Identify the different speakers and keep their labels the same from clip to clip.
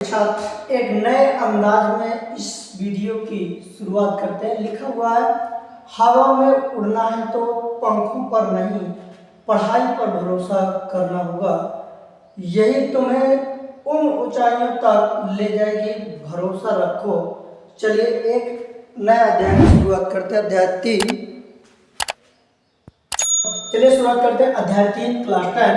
Speaker 1: छात्र एक नए अंदाज में इस वीडियो की शुरुआत करते हैं। लिखा हुआ है, हवा में उड़ना है तो पंखों पर नहीं, पढ़ाई पर भरोसा करना होगा। यही तुम्हें उन ऊंचाइयों तक ले जाएगी, भरोसा रखो। चलिए एक नया अध्याय की शुरुआत करते हैं। अध्याय 3। चलिए शुरुआत करते हैं अध्याय 3 क्लास 10।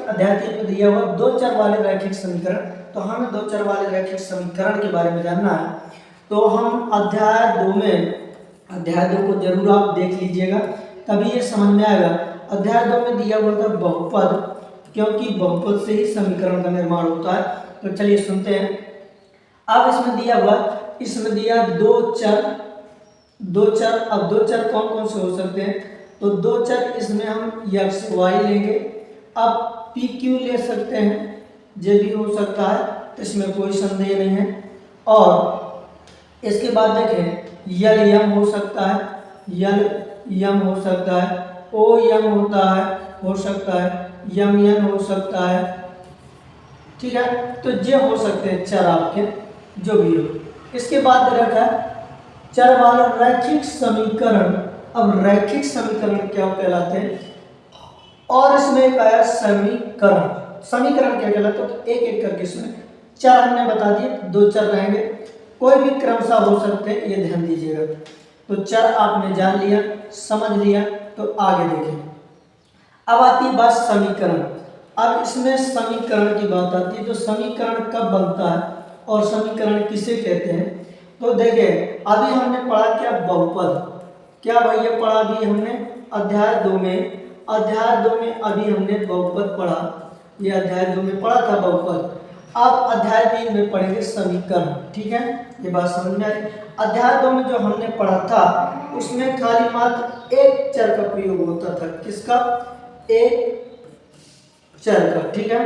Speaker 1: अध्याय 3 में दिया हुआ दो चर वाले रैखिक समीकरण। तो हमें दो चर वाले रैखिक समीकरण के बारे में जानना है। तो हम अध्याय 2 को जरूर आप देख लीजिएगा, तभी ये समझ में आएगा। अध्याय 2 में दिया हुआ था बहुपद, क्योंकि बहुपद से ही समीकरण का निर्माण होता है। तो चलिए सुनते हैं। अब इसमें दिया दो चर। अब दो चर कौन कौन से हो सकते हैं? तो दो चर इसमें हम x y लेंगे। अब p q ले सकते हैं, ये भी हो सकता है, तो इसमें कोई संदेह नहीं है। और इसके बाद देखें यल यम हो सकता है, हो सकता है, ओ यम हो सकता है, यम हो सकता है। ठीक है, तो ये हो सकते हैं चर आपके, जो भी हो। इसके बाद रखा चर वाला रैखिक समीकरण। अब रैखिक समीकरण क्या कहलाते हैं? और इसमें एक आया समीकरण क्या कहलाता है? तो एक एक करके इसमें चर हमने बता दिए, दो चर रहेंगे, कोई भी क्रमशः हो सकते हैं, ये ध्यान दीजिएगा। तो चर आपने जान लिया, समझ लिया, तो आगे देखें। अब आती है बात समीकरण। अब इसमें समीकरण की बात आती है। तो समीकरण कब बनता है और समीकरण किसे कहते हैं? तो देखिए, अभी हमने पढ़ा क्या? बहुपद। क्या भैया पढ़ा अभी हमने अध्याय 2 में? अध्याय 2 में अभी हमने बहुपद पढ़ा। ये अध्याय 2 में पढ़ा था बहुपद। अब अध्याय 3 में पढ़ेंगे समीकरण। ठीक है, ये बात समझ में आई। अध्याय 2 में जो हमने पढ़ा था उसमें खाली मात्र एक चर का प्रयोग होता था। किसका? एक चर का। ठीक है,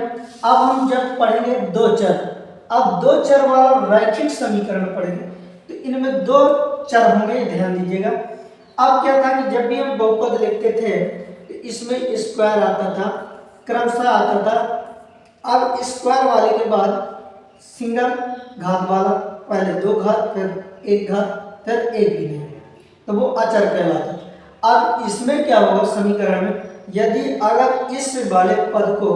Speaker 1: अब हम जब पढ़ेंगे दो चर, अब दो चर वाला रैखिक समीकरण पढ़ेंगे, तो इनमें दो चर होंगे, ध्यान दीजिएगा। अब क्या था कि जब भी हम बहुपद लिखते थे तो इसमें स्क्वायर आता था, क्रमशः आता था। अब स्क्वायर वाले के बाद सिंगल घात वाला, पहले दो घात, फिर एक घात, फिर एक भी नहीं, तो वो अचर कहलाता। अब इसमें क्या होगा समीकरण में? यदि अगर इस वाले पद को,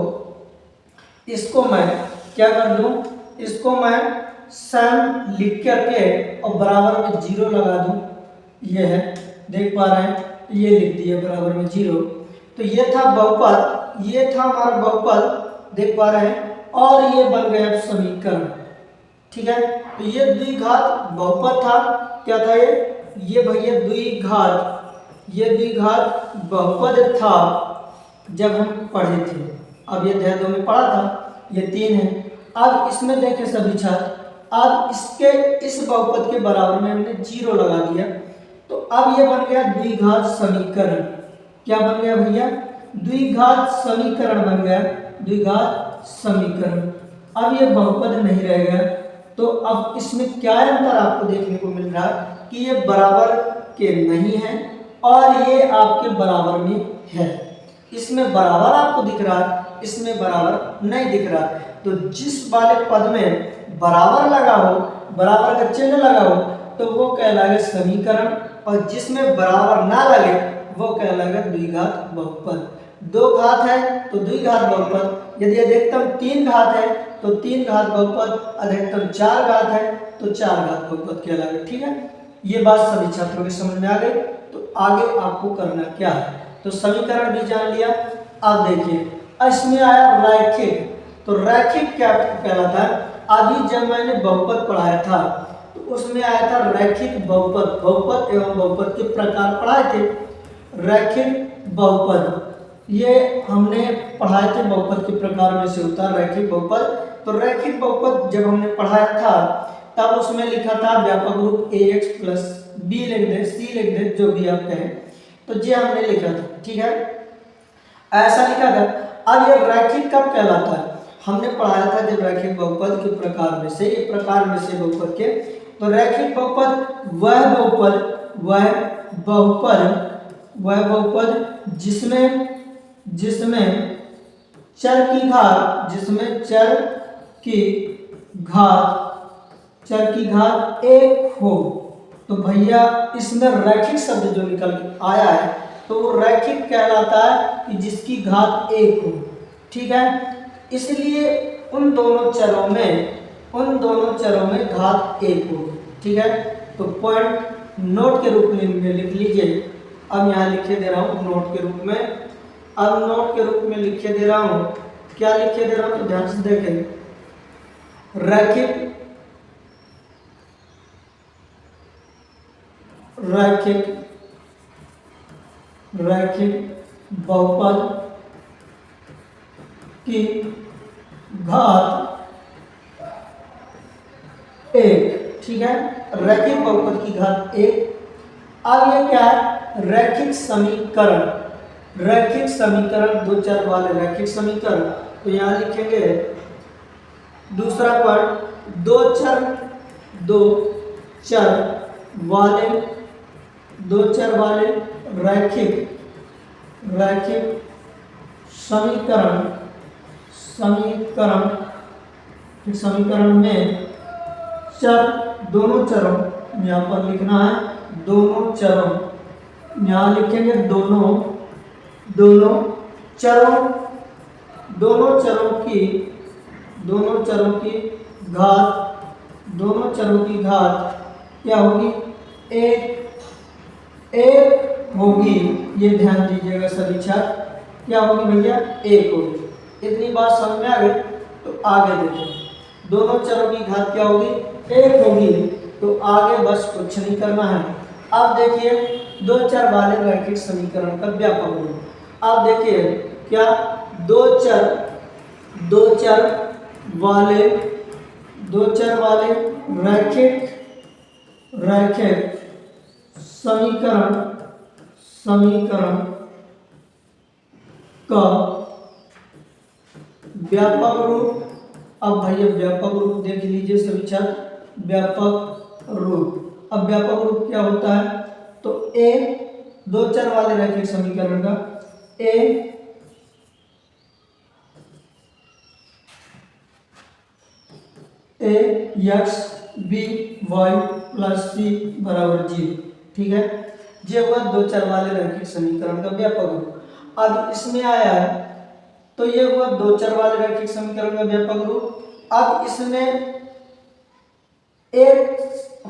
Speaker 1: इसको मैं क्या कर दूं? इसको मैं सम लिख करके और बराबर में 0 लगा दूं। ये है, देख पा रहे हैं, ये लिख दिया बराबर में 0। तो ये था बहुपद, ये था हमारा बहुपद, देख पा रहे हैं, और ये बन गया समीकरण। ठीक है, तो ये द्विघात बहुपद था। क्या था ये भैया द्विघात, ये द्विघात बहुपद था जब हम पढ़े थे। अब ये अध्याय 2 में पढ़ा था, ये 3 है। अब इसमें देखें सभी छात्र, अब इसके इस बहुपद के बराबर में हमने 0 लगा दिया, तो अब ये बन गया द्विघात समीकरण। क्या बन गया भैया? द्विघात समीकरण बन गया, द्विघात समीकरण। अब ये बहुपद नहीं रहेगा। तो अब इसमें क्या अंतर आपको देखने को मिल रहा है कि ये बराबर के नहीं है और ये आपके बराबर में है। इसमें बराबर आपको दिख रहा है, इसमें बराबर नहीं दिख रहा। तो जिस वाले पद में बराबर लगा हो, बराबर का चिन्ह लगा हो, तो वो कहलाएगा समीकरण, और जिसमें बराबर ना लगे वो कहलाएगा द्विघात बहुपद। दो घात है तो द्विघात बहुपद, यदि अधिकतम 3 घात है तो 3 घात बहुपद, अधिकतम 4 घात है तो 4 घात बहुपद कहलाएगा। ठीक है, ये बात सभी छात्रों की समझ में आ गई। तो आगे आपको करना क्या है? तो समीकरण भी जान लिया। अब देखिए इसमें आया रैखिक। तो रैखिक क्या कहलाता है? अभी जब मैंने बहुपद पढ़ाया था तो उसमें आया था रैखिक बहुपद, बहुपद एवं बहुपद के प्रकार पढ़ाए थे। रैखिक बहुपद ये हमने पढ़ाए थे, बहुपद के प्रकार में से होता है रैखिक बहुपद। तो रैखिक बहुपद जब हमने पढ़ाया था तब उसमें लिखा था व्यापक रूप ax प्लस b लिख दे, c लिख दे, जो भी आप कहें, तो ये हमने लिखा था। ठीक है, ऐसा लिखा था। अब ये रैखिक कब कहलाता है? हमने पढ़ाया था जब रैखिक बहुपद के प्रकार में से, एक प्रकार में से बहुपद के, तो रैखिक बहुपद वह बहुपद जिसमें चर की घात चर की घात 1 हो, तो भैया इसमें रैखिक शब्द जो निकल आया है तो वो रैखिक कहलाता है कि जिसकी घात 1 हो। ठीक है, इसलिए उन दोनों चरों में घात 1 हो। ठीक है, तो पॉइंट नोट के रूप में लिख लीजिए। अब यहाँ लिखे दे रहा हूँ नोट के रूप में, अब नोट के रूप में लिखे दे रहा हूँ। क्या लिखे दे रहा हूँ तो ध्यान से देखें। रैखिक बहुपद की घात 1। ठीक है, रैखिक बहुपद की घात 1। अब ये क्या है, रैखिक समीकरण, दो चर वाले रैखिक समीकरण। तो यहाँ लिखेंगे दूसरा पद, दो चर वाले रैखिक समीकरण में चर, दोनों चरों, यहाँ पर लिखना है दोनों चरों, यहाँ लिखेंगे दोनों चरों की घात क्या होगी, 1 होगी। ये ध्यान दीजिएगा सभी छात्र, क्या होगी भैया, 1 होगी। इतनी बात समझ में आ गई। तो आगे देखें, दोनों चरों की घात क्या होगी, 1 होगी। तो आगे बस कुछ नहीं करना है। अब देखिए दो चर वाले रैखिक समीकरण का व्यापक रूप। अब देखिए क्या, दो चर वाले रैखिक समीकरण का व्यापक रूप। अब भैया व्यापक रूप देख लीजिए सभी छात्र, व्यापक रूप। अब व्यापक रूप क्या होता है, तो ए, दो चर वाले रैखिक समीकरण का ए एक्स बी वाई प्लस सी बराबर 0। ठीक है, ये हुआ दो चर वाले रैखिक समीकरण का व्यापक रूप। अब इसमें आया है तो ये हुआ दो चर वाले रैखिक समीकरण का व्यापक रूप। अब इसमें एक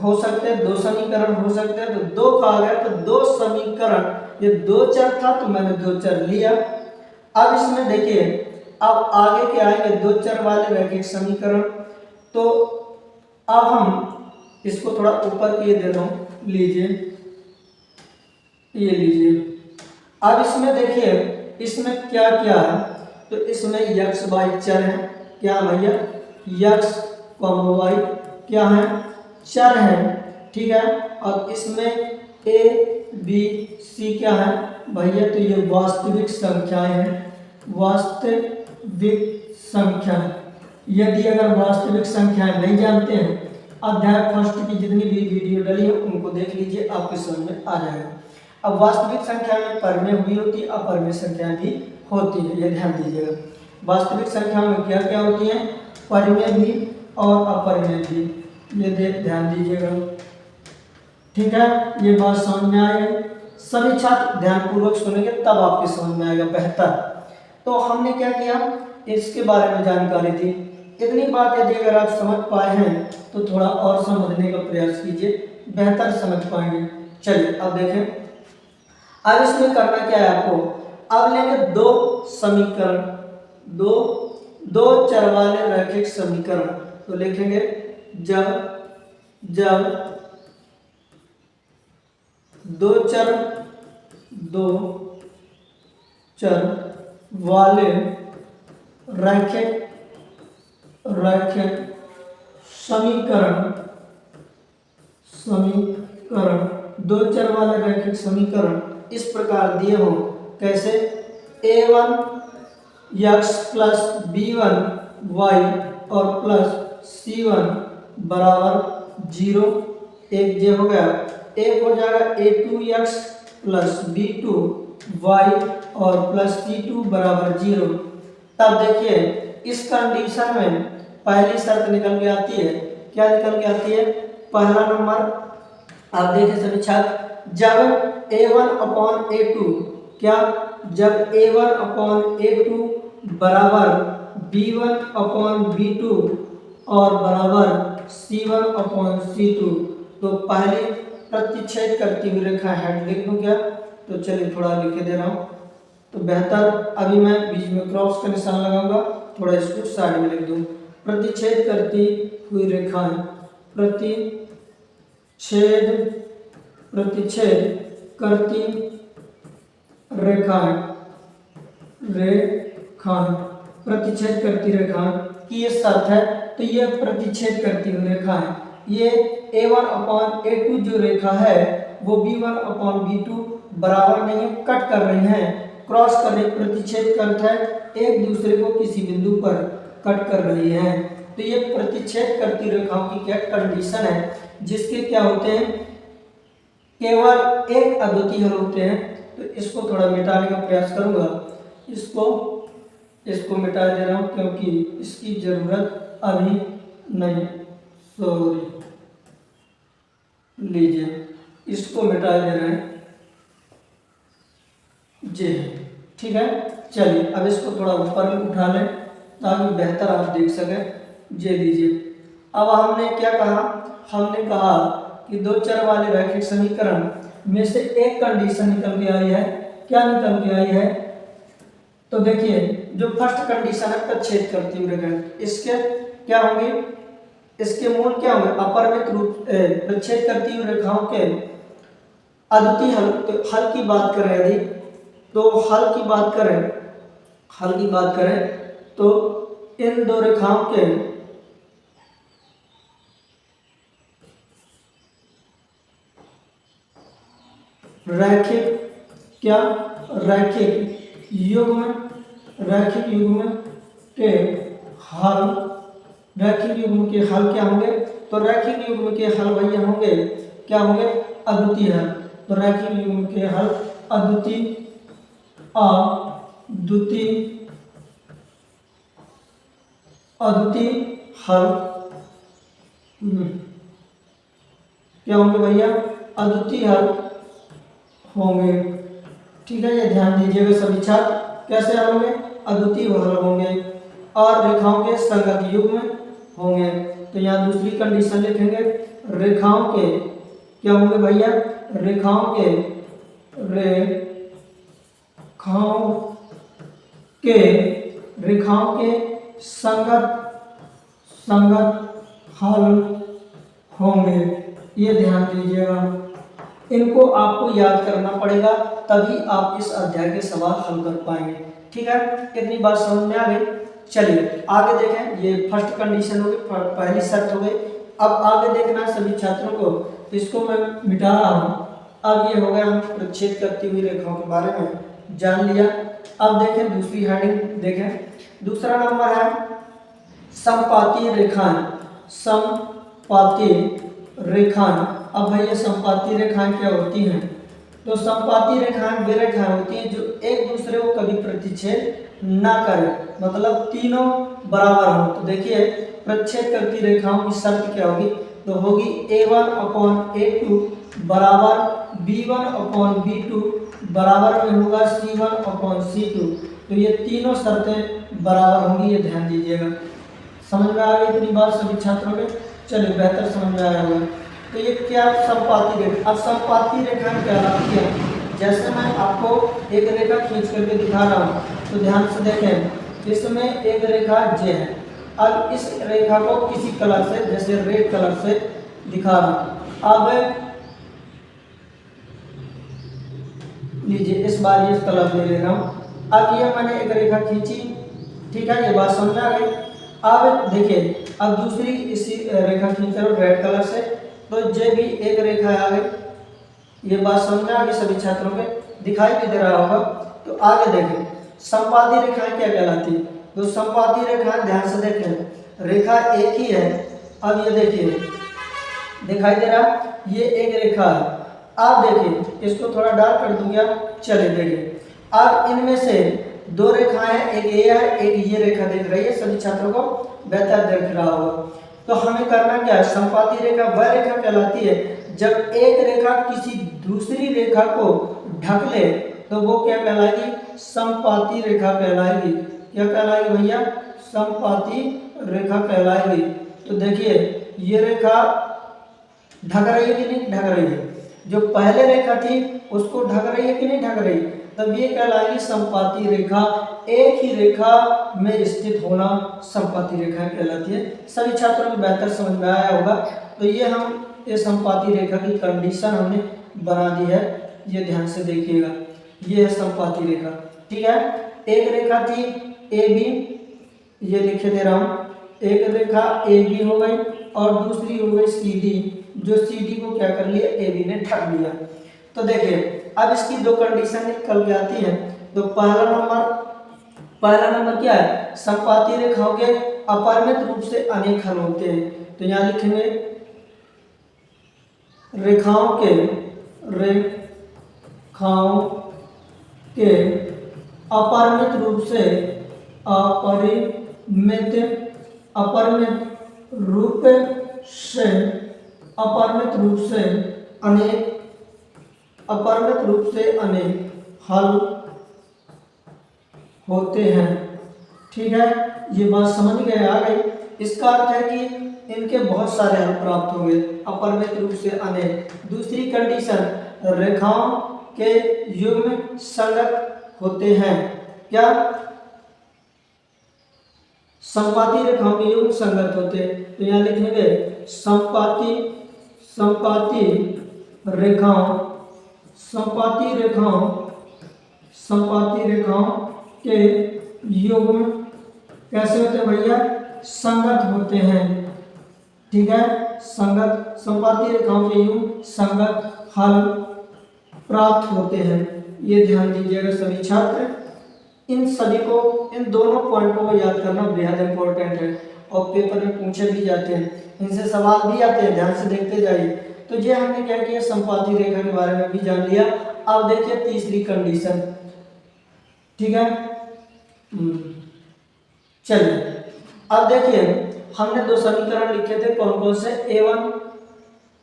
Speaker 1: हो सकते हैं, दो समीकरण हो सकते हैं, तो दो कहा गया तो दो समीकरण, ये दो चर था तो मैंने दो चर लिया। अब इसमें देखिए, अब आगे क्या आएंगे, दो चर वाले रैखिक समीकरण। तो अब हम इसको थोड़ा ऊपर किए दे रहा हूं, लीजिए, ये लीजिए। अब इसमें देखिए, इसमें क्या क्या है, तो इसमें x y चर है। क्या भैया, x y क्या है, चर है। ठीक है, अब इसमें a b c क्या है भैया, तो ये वास्तविक संख्याएं हैं, वास्तविक संख्या। यदि अगर वास्तविक संख्याएं नहीं जानते हैं, अध्याय फर्स्ट की जितनी भी वीडियो डली है उनको देख लीजिए, आपके समझ में आ जाएगा। अब वास्तविक संख्या में परिमेय हुई होती है, अपरिमेय संख्याएं भी होती है, ये ध्यान दीजिएगा। वास्तविक संख्या में क्या क्या होती है, परिमेय भी और अपरिमेय भी, ये ध्यान दीजिएगा। ठीक है, ये बात समझ में आएगी। सभी छात्र ध्यानपूर्वक सुनेंगे तब आपके समझ में आएगा बेहतर। तो हमने क्या किया, इसके बारे में जानकारी दी। इतनी बात यदि अगर आप समझ पाए हैं तो थोड़ा और समझने का प्रयास कीजिए, बेहतर समझ पाएंगे। चलिए अब देखें, अब इसमें करना क्या है आपको, अब लेंगे दो समीकरण, दो चर वाले रैखिक समीकरण। तो लिखेंगे जब दो चर वाले रैखिक समीकरण, दो चर वाले रैखिक समीकरण इस प्रकार दिए हों। कैसे, a1 x plus b1 y और प्लस c1 बराबर 0। एक जे हो गया, एक हो जाएगा a2 x plus b2 y और प्लस c2 बराबर 0। तब देखिए इस कंडीशन में पहली शर्त निकल के आती है। क्या निकल के आती है? पहला नंबर आप देखें सभी छात्र, जब A1/A2 क्या, जब A1/A2 बराबर B1/B2 और बराबर C1/C2, तो पहली प्रतिच्छेद करती हुई रेखा हेड लिख दूं क्या? तो चलिए थोड़ा लिख के दे रहा हूँ तो बेहतर, अभी मैं बीच में क्रॉस का निशान लगाऊंगा, थोड़ा इसको साइड में लिख दूं। प्रतिच्छेद करती हुई रेखाएं, प्रतिच्छेद करती रेखाएं प्रतिच्छेद करती रेखाएं की ये शर्त है। तो ये प्रतिच्छेद करती हुई रेखा है, ये A1/A2 जो रेखा है वो B1/B2 बराबर नहीं है, कट कर रही है, क्रॉस कर रही, प्रतिच्छेद करता है, एक दूसरे को किसी बिंदु पर कट कर रही है। तो ये प्रतिच्छेद करती रेखाओं की क्या कंडीशन है, जिसके क्या होते हैं, केवल एक अद्वितीय हल होते हैं। तो इसको थोड़ा मिटाने का प्रयास करूंगा, इसको मिटा दे रहा हूं क्योंकि इसकी जरूरत अभी नहीं, सॉरी, लीजिए इसको मिटा दे रहे हैं जी, ठीक है। चलिए अब इसको थोड़ा ऊपर उठा लें ताकि बेहतर आप देख सकें। जे लीजिए, अब हमने क्या कहा, हमने कहा कि दो चर वाले रैखिक समीकरण में से एक कंडीशन निकल के आई है। क्या निकल के आई है? तो देखिए, जो फर्स्ट कंडीशन है प्रतिच्छेद करती हुई रेखा, इसके क्या होंगे, इसके मूल क्या होंगे, अपरिमित रूप प्रतिच्छेद करती हुई रेखाओं के अद्वितीय हल। तो हल की बात करें यदि, तो हल की बात करें तो इन दो रेखाओं के रैखिक युग्म के हल क्या होंगे? तो रैखिक युग्म के हल भैया होंगे, क्या होंगे? अद्वितीय हल। तो रैखिक युग्म के हल अद्वितीय हल क्या होंगे भैया? अद्वितीय हल होंगे, ठीक है। ये ध्यान दीजिएगा सभी छात्र, कैसे हल होंगे? अद्वितीय हल होंगे और रेखाओं के संगत युग्म होंगे। तो यहाँ दूसरी कंडीशन लिखेंगे, रेखाओं के क्या होंगे भैया? रेखाओं के संगत हल होंगे। ये ध्यान दीजिएगा, इनको आपको याद करना पड़ेगा, तभी आप इस अध्याय के सवाल हल कर पाएंगे, ठीक है। इतनी बात समझ में आ गई। चलिए आगे देखें, ये फर्स्ट कंडीशन हो गई, पहली शर्त हो गई। अब आगे देखना सभी छात्रों को, इसको मैं मिटा रहा हूँ। अब ये हो गया, हम प्रतिच्छेद करती हुई रेखाओं के बारे में जान लिया। अब देखें दूसरी हेडिंग, देखें दूसरा नंबर है समपातीय रेखाएं। अब भैया समपातीय रेखाएं क्या होती हैं? तो समपातीय रेखाएं वे रेखाएं होती हैं जो एक दूसरे को कभी प्रतिच्छेद ना करें, मतलब तीनों बराबर हो। तो देखिए, प्रतिच्छेद करती रेखाओं की शर्त क्या होगी? तो होगी A1/A2 बराबर B1/B2 बराबर में होगा C1/C2। तो ये तीनों शर्तें बराबर होंगी, ये ध्यान दीजिएगा। समझ में आ गई इतनी बात सभी छात्रों के? चलिए बेहतर समझ में आया होगा। तो ये क्या समपाती रेखा, अब समपाती रेखाएं क्या होती है? जैसे मैं आपको एक रेखा खींच करके दिखा रहा हूँ, तो ध्यान से देखें, इसमें एक रेखा J है। अब इस रेखा को किसी कलर से, जैसे रेड कलर से दिखा रहा हूँ। अब लीजिए, इस बार ये कलर ले रहा हूँ। अब ये मैंने एक रेखा खींची, ठीक है, ये बात समझ आ गई। अब देखिए, अब दूसरी इसी रेखा खींच रहा हूँ रेड कलर से, तो जे भी एक रेखा आ गई। ये बात समझ में आ गई सभी छात्रों के? दिखाई भी दे रहा होगा। तो आगे देखें, समपाती रेखाएं क्या कहलाती है? तो समपाती रेखाएं, ध्यान से देखें, रेखा एक ही है। अब ये देखिए, दिखाई दे रहा, ये एक रेखा है। आप देखिए, इसको थोड़ा डार्क कर दूंगा, चलिए देखिए। अब इनमें से दो रेखाएं हैं, एक ये है एक ये रेखा दिख रही है, सभी छात्रों को बेहतर दिख रहा होगा। तो हमें करना क्या है, समपाती रेखा वह रेखा कहलाती है जब एक रेखा किसी दूसरी रेखा को ढक ले तो वो क्या कहलाएगी, समपाती रेखा कहलाएगी। क्या कहलाएगी भैया, समपाती रेखा कहलाएगी। तो देखिए ये रेखा ढक रही है कि नहीं ढक रही है, जो पहले रेखा थी उसको ढक रही है कि नहीं ढक रही, तब ये कहलाएगी समपाती रेखा। एक ही रेखा में स्थित होना समपाती रेखा कहलाती है। सभी छात्रों को बेहतर समझ में आया होगा। तो ये समपाती रेखा की कंडीशन हमने बना दी है, ये ध्यान से देखिएगा। ये है समपाती रेखा, ठीक है। एक रेखा थी ए बी, ये लिखे दे रहा हूँ, एक रेखा ए बी हो गई और दूसरी हो गई सी डी, जो सी डी को क्या कर लिया, ए बी ने ढक लिया। तो देखिए अब इसकी दो कंडीशन निकल के आती है। तो पहला नंबर क्या है, समपाती रेखाओं के अपरिमित रूप से अनेक हल होते हैं। तो यहाँ लिखेंगे रेखाओं के अपरिमित रूप से अनेक हल होते हैं, ठीक है। ये बात समझ गए, आ गई। इसका अर्थ है कि इनके बहुत सारे हल प्राप्त होंगे, अपरिमित रूप से अनेक। दूसरी कंडीशन, रेखाओं के युग्म संगत होते हैं। क्या, समपाती रेखाओं के युग्म संगत होते हैं। तो यहाँ लिखेंगे समपाती रेखाओं के युग्म कैसे होते हैं भैया, संगत होते हैं, ठीक है। समपाती रेखाओं के युग्म संगत हल प्राप्त होते हैं। ये ध्यान दीजिएगा सभी छात्र। इन सभी को, इन दोनों पॉइंटों को याद करना बेहद इंपॉर्टेंट है और पेपर में पूछे भी जाते हैं, इनसे सवाल भी आते हैं, ध्यान से देखते जाइए। तो ये हमने क्या किया, समपाती रेखा के बारे में भी जान लिया। अब देखिए तीसरी कंडीशन, ठीक है। चलिए अब देखिए हमने दो समीकरण लिखे थे, कौन कौन से,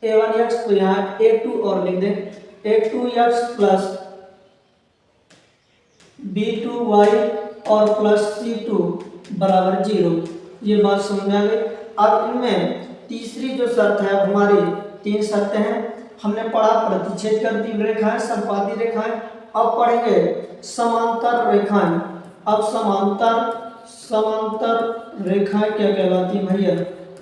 Speaker 1: a1x, तो यहाँ a2 और लिख दें, a2x प्लस b2y और प्लस c2 बराबर 0। ये बात समझ में आ गई। अब इनमें तीसरी जो शर्त है, हमारी तीन शर्तें हैं, हमने पढ़ा प्रतिच्छेद करती रेखाएं, समपाती रेखाएं। अब पढ़ेंगे समांतर रेखाएं। अब समांतर रेखाएं क्या कहलाती हैं भैया,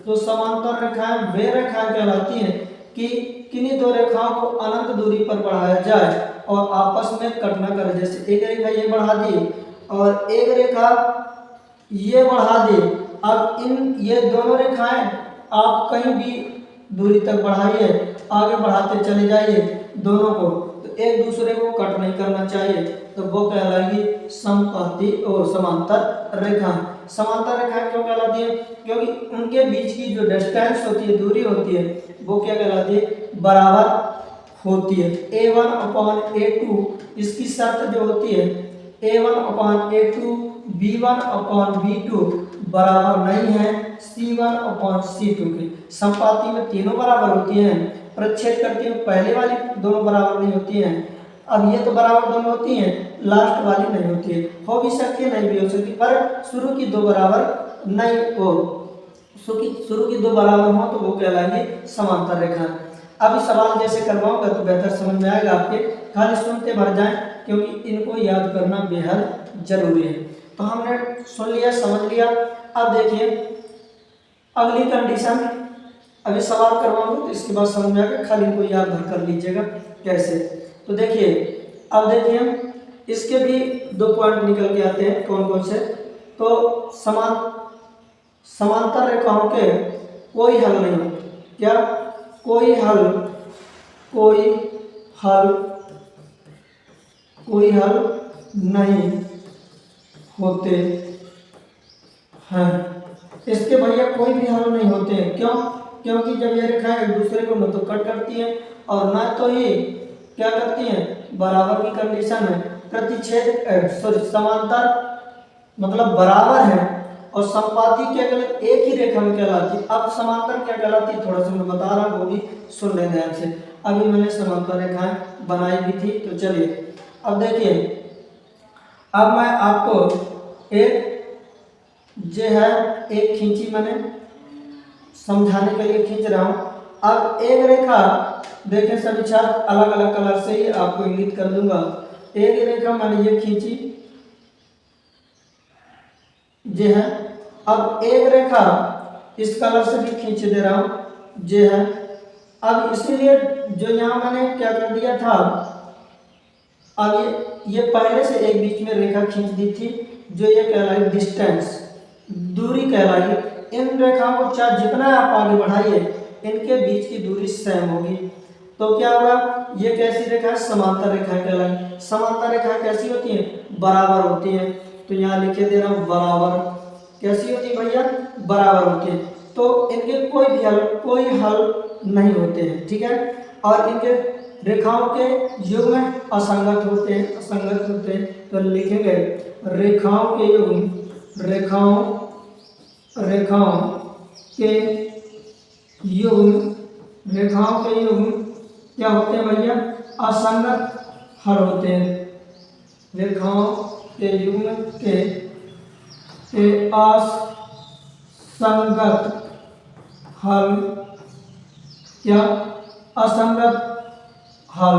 Speaker 1: तो समांतर रेखाएं वे रेखाएं कहलाती हैं कि किन्हीं दो रेखाओं को अनंत दूरी पर बढ़ाया जाए और आपस में कट न करे। जैसे एक रेखा ये बढ़ा दी और एक रेखा ये बढ़ा दी। अब ये दोनों रेखाएं आप कहीं भी दूरी तक बढ़ाइए, आगे बढ़ाते चले जाइए दोनों को, तो एक दूसरे को कट नहीं करना चाहिए, तो वो कहलाएगी समपाती और समांतर रेखाएं। समांतर रेखाएं क्यों कहलाती है, क्योंकि उनके बीच की जो डिस्टेंस होती है, दूरी होती है, वो क्या कहलाती है, बराबर होती है। a1/a2, इसकी शर्त जो होती है a1/a2 b1/b2 बराबर नहीं है c1/c2 की। समपाती में तीनों बराबर होती हैं, प्रच्छेद करती में पहले वाली दोनों बराबर नहीं होती हैं। अब ये तो बराबर दोनों होती हैं, लास्ट वाली नहीं होती है, हो भी सकती है नहीं भी हो सकती, पर शुरू की दो बराबर नहीं हो, शुरू की दो बराबर हो तो वो कहलाएंगे समांतर रेखा। अभी सवाल जैसे करवाऊंगा तो बेहतर समझ में आएगा आपके, खाली सुनते भर जाएं क्योंकि इनको याद करना बेहद जरूरी है। तो हमने सुन लिया, समझ लिया। अब देखिए अगली कंडीशन, अभी सवाल करवाऊंगा तो इसके बाद समझ में आएगा, खाली इनको याद भर कर लीजिएगा कैसे। तो देखिए अब देखिए इसके भी दो पॉइंट निकल के आते हैं, कौन कौन से, तो समांतर रेखाओं के कोई हल नहीं, क्या, कोई हल नहीं होते हैं। इसके भैया कोई भी हल नहीं होते हैं, क्यों, क्योंकि जब ये रेखाएं एक दूसरे को न तो कट करती हैं और न तो ही क्या करती हैं, बराबर की कंडीशन है, प्रतिच्छेद समांतर मतलब बराबर है और संपाती क्या कहलाती, एक ही रेखा में कहलाती। अब समांतर क्या कहलाती, थोड़ा सा मैं बता रहा हूँ, वो भी सुन लें ध्यान से। अभी मैंने समांतर रेखाएं बनाई भी थी, तो चलिए अब देखिए, अब मैं आपको एक जो है एक खींची मैंने समझाने के लिए खींच रहा हूँ। अब एक रेखा देखें सभी छात्र, अलग अलग कलर से ही आपको इंगित कर दूंगा। एक रेखा मैंने ये खींची जो है, अब एक रेखा इस कलर से भी खींच दे रहा हूँ जो है। अब इसीलिए जो यहाँ मैंने क्या कर दिया था, अब ये पहले से एक बीच में रेखा खींच दी थी, जो ये कहलाई डिस्टेंस, दूरी कहलाई। इन रेखाओं को चाहे जितना आप आगे बढ़ाइए, इनके बीच की दूरी सेम होगी। तो क्या होगा, ये कैसी रेखा है, समांतर रेखा कहलाई। समांतर रेखा कैसी होती है, बराबर होती है। तो यहाँ लिखे दे रहा हूँ बराबर, कैसी होती है भैया, बराबर होती है। तो इनके कोई हल नहीं होते हैं, ठीक है। और इनके रेखाओं के युग्म असंगत होते हैं। तो लिखेंगे रेखाओं के युग्म, रेखाओं के युग्म क्या होते हैं भैया, असंगत हल होते हैं। रेखाओं के युग्म के असंगत हल, क्या, असंगत हल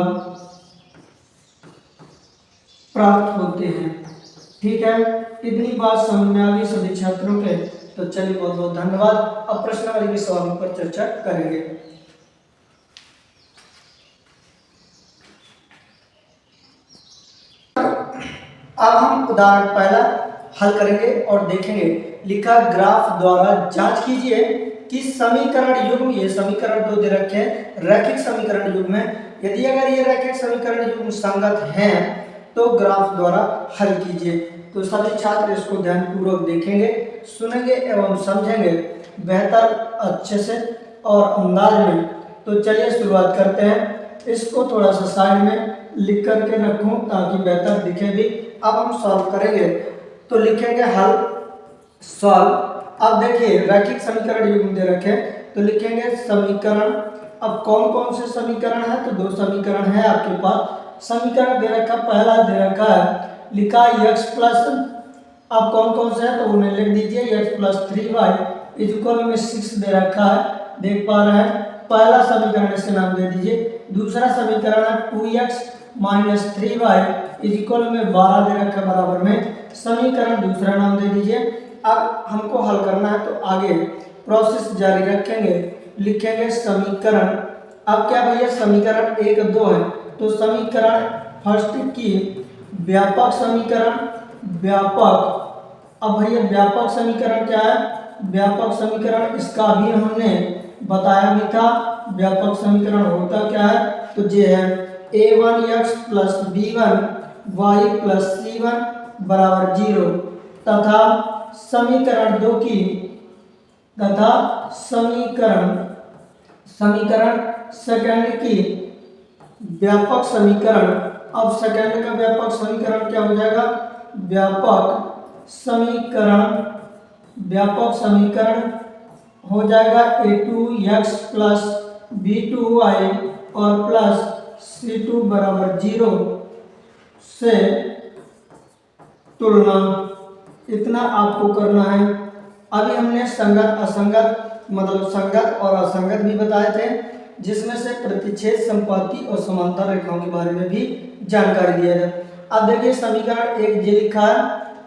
Speaker 1: प्राप्त होते हैं, ठीक है। इतनी बात समझ में आ गई सभी छात्रों के। तो चलिए बहुत बहुत धन्यवाद। अब प्रश्नावली के सवालों पर चर्चा करेंगे। अब हम उदाहरण पहला हल करेंगे और देखेंगे। लिखा ग्राफ द्वारा जांच कीजिए कि समीकरण युग्म, ये समीकरण दो दे रखे हैं, रैखिक समीकरण युग्म है। यदि अगर ये रैखिक समीकरण युग्म संगत हैं तो ग्राफ द्वारा हल कीजिए। तो सभी छात्र इसको ध्यानपूर्वक देखेंगे, सुनेंगे एवं समझेंगे बेहतर अच्छे से और अंदाज में। तो चलिए शुरुआत करते हैं। इसको थोड़ा सा साइड में लिख करके रखूं ताकि बेहतर दिखे भी। अब हम सॉल्व करेंगे, तो लिखेंगे हल, सॉल्व। अब देखिए रैखिक समीकरण युग्म दे रखे, तो लिखेंगे समीकरण। अब कौन कौन से समीकरण है, तो दो समीकरण है आपके पास। समीकरण दे रखा, पहला दे रखा है, लिखा x प्लस, अब कौन कौन से है तो उन्हें लिख दीजिए। x plus 3y is equal में 6 दे रखा है, देख पा रहे हैं। पहला समीकरण इसे नाम दे दीजिए। दूसरा समीकरण है 2x minus 3y is equal में 12 दे रखा है बराबर में, समीकरण दूसरा नाम दे दीजिए। अब हमको हल करना है, तो आगे प्रोसेस जारी रखेंगे, लिखेंगे समीकरण। अब क्या भैया, समीकरण 1 2 है, तो समीकरण फर्स्ट की व्यापक समीकरण, व्यापक। अब भैया व्यापक समीकरण क्या है, व्यापक समीकरण इसका भी हमने बताया भी था। व्यापक समीकरण होता क्या है, तो ये है a1x plus b1 y plus c1 बराबर 0, तथा समीकरण 2 की, तथा समीकरण सेकंड की व्यापक समीकरण। अब सेकंड का व्यापक समीकरण क्या हो जाएगा, व्यापक समीकरण हो जाएगा a2x प्लस b2y और प्लस c2 बराबर 0 से तुलना। इतना आपको करना है। अभी हमने संगत असंगत मतलब संगत और असंगत भी बताए थे, जिसमें से प्रतिच्छेद संपाती और समांतर रेखाओं के बारे में भी जानकारी दिया है। अब देखिए समीकरण 1 ये लिखा है,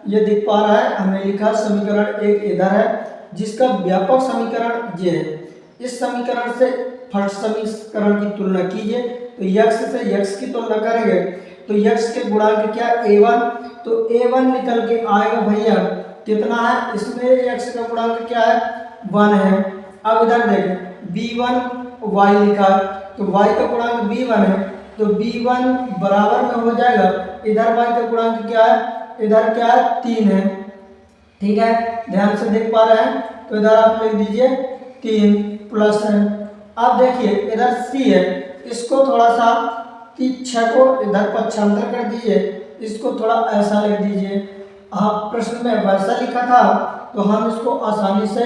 Speaker 1: ये दिख पा रहा है, हमने लिखा समीकरण 1 इधर है, जिसका व्यापक समीकरण ये है। इस समीकरण से फर्स्ट समीकरण की तुलना कीजिए, तो x से x की तुलना करेंगे तो x के गुणांक क्या, a1, तो a1 निकल के आएगा भैया कितना है, इसमें x का गुणांक क्या है, 1 है। अब इधर देखें b1 y लिखा है, तो y का गुणांक b1 है, तो b1 बराबर में हो जाएगा, इधर y का गुणांक क्या है, इधर क्या है, 3 है, ठीक है, ध्यान से देख पा रहे हैं। तो इधर आप लिख दीजिए 3 प्लस है। अब देखिए इधर c है, इसको थोड़ा सा 6 को इधर पक्षांतर कर दीजिए, इसको थोड़ा ऐसा लिख दीजिए। आप प्रश्न में वैसा लिखा था तो हम इसको आसानी से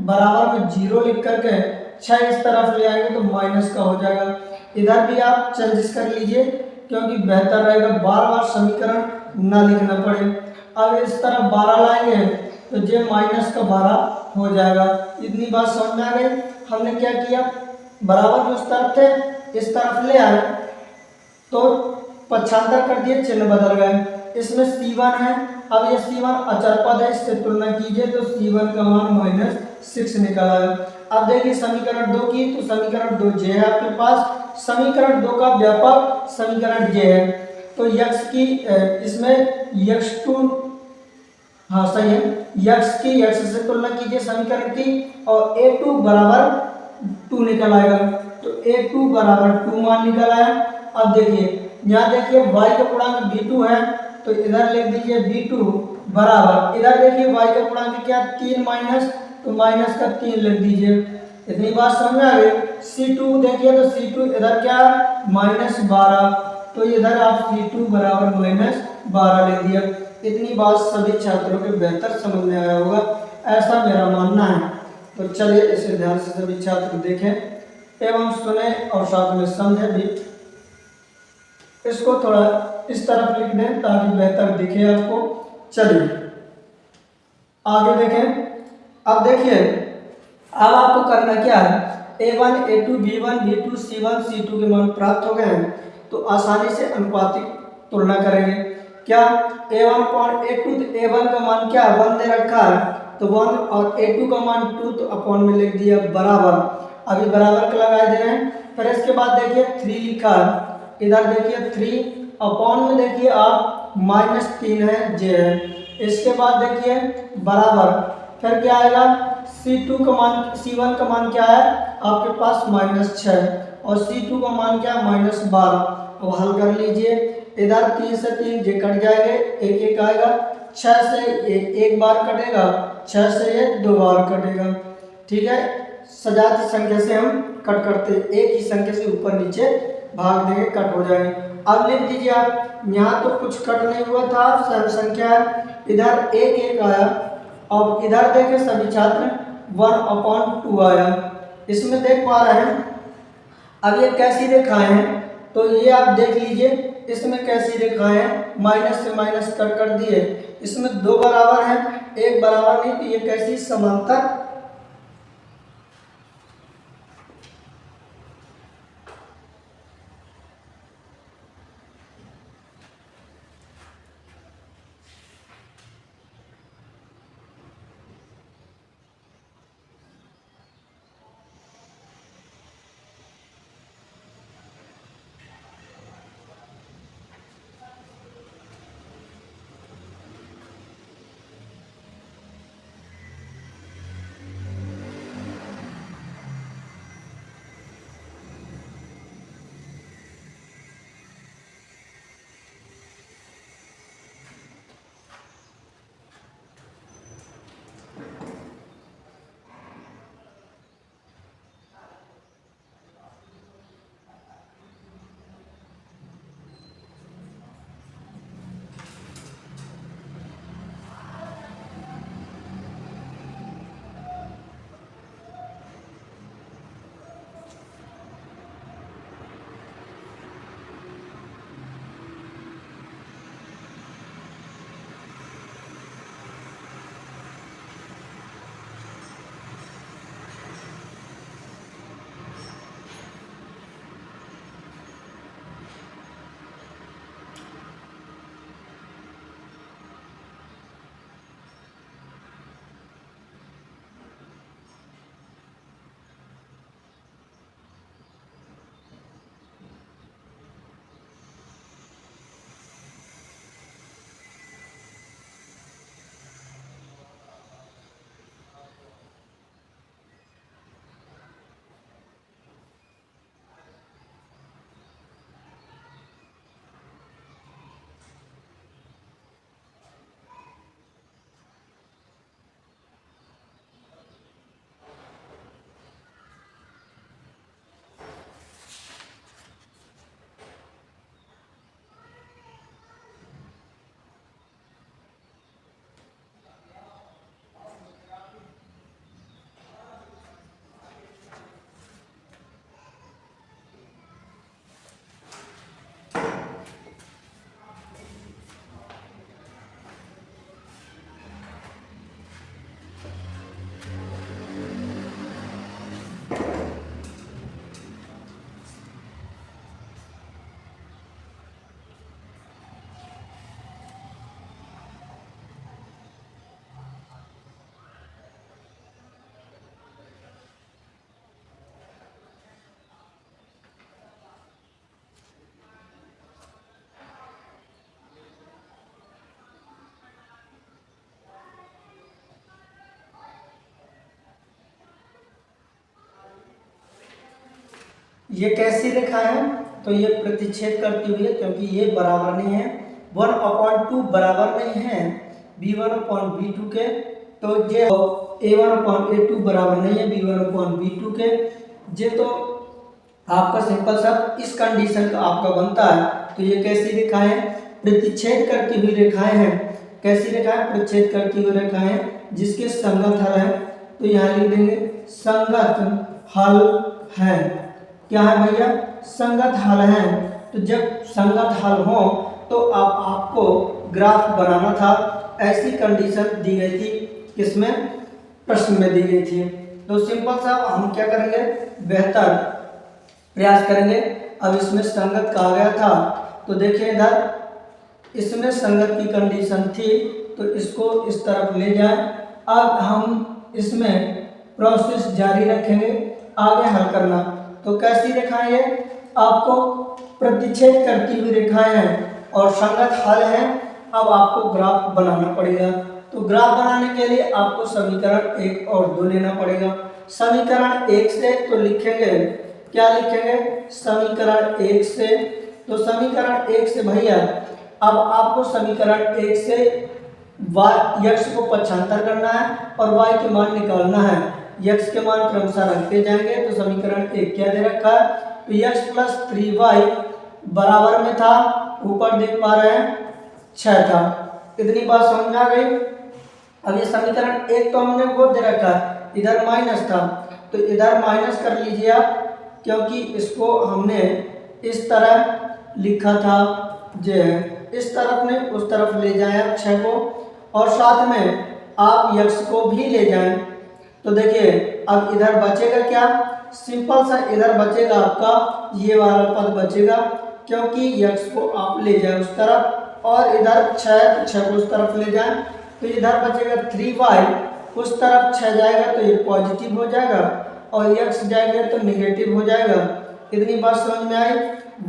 Speaker 1: बराबर में 0 लिख करके 6 इस तरफ ले आएंगे तो माइनस का हो जाएगा। इधर भी आप चेंजेस कर लीजिए क्योंकि बेहतर रहेगा, बार बार समीकरण ना लिखना पड़े। अब इस तरफ 12 लाएंगे तो ये माइनस का 12 हो जाएगा। इतनी बात समझ में आ गई। हमने क्या किया, बराबर जो इस तरफ थे इस तरफ ले आए तो पक्षांतर कर दिए, चिन्ह बदल गए। इसमें C1 है, अब ये C1 अचर पद है, इससे तुलना कीजिए तो C1 का मान -6 निकल आया। अब देखिए समीकरण 2 की, तो समीकरण 2 जे है आपके पास। समीकरण 2 का व्यापक समीकरण ये है, तो यक्स की इसमें x2, हाँ सही है, यक्स की x से तुलना कीजिए समीकरण की और a2 बराबर 2 निकल आएगा। तो a2 बराबर 2 मान निकल आया। अब देखिए यहाँ देखिए y का पूर्णांक b2 है तो इधर लिख दीजिए b2 बराबर, इधर देखिए y का पूर्णांक क्या 3 माइनस, तो माइनस का 3 लिख दीजिए। इतनी बात समझ में आ गई। C2 देखिए तो C2 इधर क्या -12, तो इधर आप C2 बराबर -12 लिख दिया। इतनी बात सभी छात्रों के बेहतर समझ में आया होगा, ऐसा मेरा मानना है। तो चलिए इसे ध्यान से सभी छात्र देखें एवं सुने और साथ में समझें भी। इसको थोड़ा इस तरफ लिख दें ताकि बेहतर दिखे आपको। चलिए आगे देखें। अब देखिए अब आपको करना क्या है, a1 a2 b1 b2 c1 c2 के मान प्राप्त हो गए हैं तो आसानी से अनुपातिक तुलना करेंगे। क्या a1 अपॉन a2, तो a1 का मान क्या 1 दे रखा है तो 1 और a2 का मान 2 तो अपॉन में लिख दिया बराबर। अभी बराबर का लगा दे रहे हैं। फिर इसके बाद देखिए 3 लिखा है, इधर देखिए 3 अपॉन में देखिए आप -3 है जे है। इसके बाद देखिए बराबर, फिर क्या आएगा C2 का मान, C1 का मान क्या है आपके पास -6 और C2 का मान क्या -12। अब हल कर लीजिए, इधर 3 से 3 जे कट जाएंगे, एक एक आएगा, 6 से एक बार कटेगा, 6 से ये 2 बार कटेगा। ठीक है, सजाती संख्या से हम कट करते, एक ही संख्या से ऊपर नीचे भाग देंगे, कट हो जाएंगे। अब लिख दीजिए आप, यहाँ तो कुछ कट नहीं हुआ था, सम संख्या है, इधर एक एक आया। अब इधर देखें सभी छात्र 1/2 आया। इसमें देख पा रहे हैं अब ये कैसी रेखाएं हैं, तो ये आप देख लीजिए इसमें कैसी रेखाएं हैं, माइनस से माइनस कट कर दिए। इसमें 2 बराबर है, एक बराबर नहीं, तो ये कैसी समांतर ये कैसी रेखा है, तो ये प्रतिच्छेद करती हुई है, क्योंकि ये बराबर नहीं है, 1/2 बराबर नहीं है b1/b2 के, तो ये a1/a2 बराबर नहीं है b1/b2 के। ये तो आपका सिंपल सा इस कंडीशन का आपका बनता है। तो ये कैसी रेखा है, प्रतिच्छेद करती हुई रेखाएं हैं। कैसी रेखा है, प्रतिच्छेद करती हुई रेखाएं हैं जिसके संगत हल है। तो यहाँ लिख देंगे संगत हल है। क्या है भैया, संगत हल है। तो जब संगत हल हो तो अब आपको ग्राफ बनाना था। ऐसी कंडीशन दी गई थी, किसमें, प्रश्न में दी गई थी। तो सिंपल सा हम क्या करेंगे, बेहतर प्रयास करेंगे। अब इसमें संगत कहा गया था, तो देखिए इधर इसमें संगत की कंडीशन थी, तो इसको इस तरफ ले जाएं। अब हम इसमें प्रोसेस जारी रखेंगे, आगे हल करना। तो कैसी रेखाएं है, आपको प्रतिच्छेद करती हुई रेखाएं हैं और संगत हल है। अब आपको ग्राफ बनाना पड़ेगा। तो ग्राफ बनाने के लिए आपको समीकरण 1 और 2 लेना पड़ेगा। समीकरण 1 से तो लिखेंगे, क्या लिखेंगे, समीकरण 1 से, तो समीकरण 1 से भैया अब आपको समीकरण 1 से x को पक्षांतर करना है और y के मान निकालना है। x के मान क्रमशः रखते जाएंगे। तो समीकरण 1 क्या दे रखा है, तो x + 3y बराबर में था, ऊपर देख पा रहे हैं 6 था। इतनी बात समझ में आ गई। अब ये समीकरण 1 तो हमने वो दे रखा है, इधर माइनस था, तो इधर माइनस कर लीजिए आप, क्योंकि इसको हमने इस तरह लिखा था, जो इस तरफ ने उस तरफ ले जाए आप 6 को, और साथ में आप x को भी ले जाएं। तो देखिए अब इधर बचेगा क्या, सिंपल सा इधर बचेगा आपका ये वाला पद बचेगा, क्योंकि x को आप ले जाए उस तरफ और इधर 6 को उस तरफ ले जाएं। तो इधर बचेगा 3y, उस तरफ 6 जाएगा तो ये पॉजिटिव हो जाएगा और x जाएगा तो निगेटिव हो जाएगा। इतनी बात समझ में आई।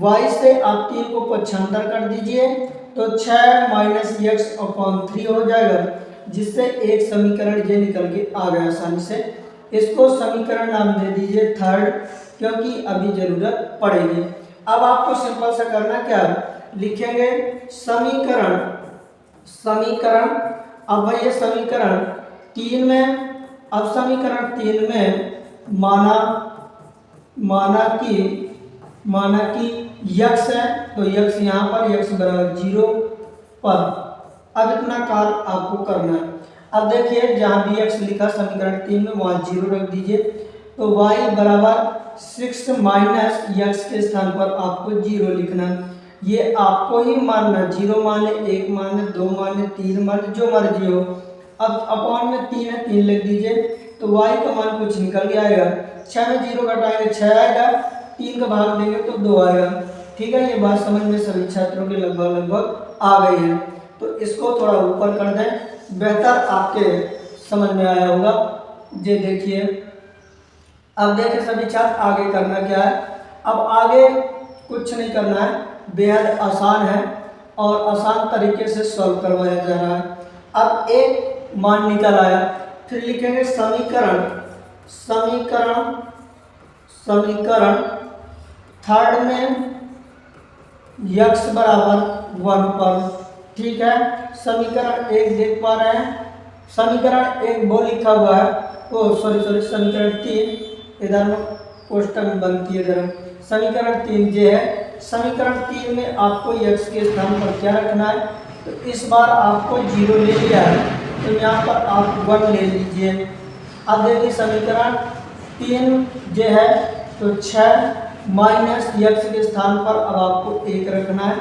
Speaker 1: y से आप 3 को पक्षांतर कर दीजिए तो 6 - x/3 हो जाएगा, जिससे एक समीकरण ये निकल के आ गया आसानी से। इसको समीकरण नाम दे दीजिए थर्ड, क्योंकि अभी जरूरत पड़ेगी। अब आपको सिंपल सा करना क्या है, लिखेंगे समीकरण। अब भाई ये समीकरण 3 में, अब समीकरण 3 में माना कि x है, तो x यहाँ पर x बराबर 0 पर। अब इतना कार्य आपको करना है। अब देखिए जहाँ भी x लिखा समीकरण 3 में, वहाँ 0 रख दीजिए। तो y बराबर 6 - x के स्थान पर आपको 0 लिखना है। ये आपको ही मानना, 0 माने, 1 माने, 2 माने, 3 माने, जो मर्जी हो। अब अपॉन में 3 है, 3 लिख दीजिए। तो y का मान कुछ निकल के आएगा, 6 में 0 घटाएंगे 6 आएगा, 3 का भाग देंगे तो 2 आएगा। ठीक है, ये बात समझ में सभी छात्रों के लगभग आ गई है। तो इसको थोड़ा ऊपर कर दें, बेहतर आपके समझ में आया होगा। ये देखिए, अब देखिए सभी छात्र आगे करना क्या है। अब आगे कुछ नहीं करना है, बेहद आसान है और आसान तरीके से सॉल्व करवाया जा रहा है। अब एक मान निकल आया, फिर लिखेंगे समीकरण थर्ड में x बराबर 1 पर। ठीक है, समीकरण 1 देख पा रहे हैं, समीकरण 1 वो लिखा हुआ है, सॉरी समीकरण 3 इधर में कोष्टक बनती है जरा। समीकरण 3 ये है, समीकरण 3 में आपको x के स्थान पर क्या रखना है, तो इस बार आपको 0 ले लिया है, तो यहाँ पर आप 1 ले लीजिए। अब देखिए समीकरण 3 ये है, तो 6 - x के स्थान पर अब आपको 1 रखना है,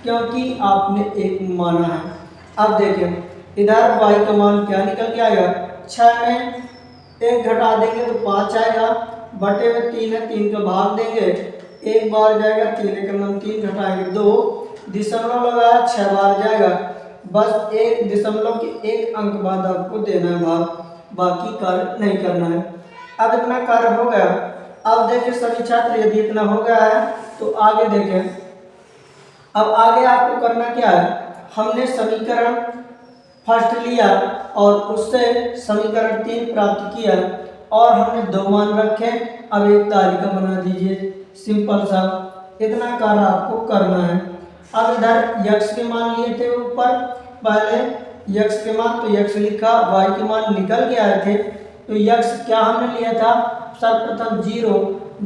Speaker 1: क्योंकि आपने 1 माना है। अब देखें इधर y का मान क्या निकल के आएगा, 6 में 1 घटा देंगे तो 5 आएगा, बटे में 3 है, 3 का भाग देंगे, 1 बार जाएगा, 3 घटाएंगे 2, दशमलव लगाया 6 बार जाएगा, बस 1 दशमलव के 1 अंक बाद आपको देना है भाग, बाकी कार्य नहीं करना है। अब इतना कार्य हो गया। अब देखिए सभी छात्र, यदि इतना हो गया है तो आगे देखें। अब आगे आपको करना क्या है, हमने समीकरण फर्स्ट लिया और उससे समीकरण 3 प्राप्त किया और हमने 2 मान रखे। अब एक तालिका बना दीजिए, सिंपल सा इतना कार्य आपको करना है। अब इधर x के मान लिए थे ऊपर पहले x के मान, तो x लिखा, y के मान निकल के आए थे, तो x क्या हमने लिया था सर्वप्रथम 0,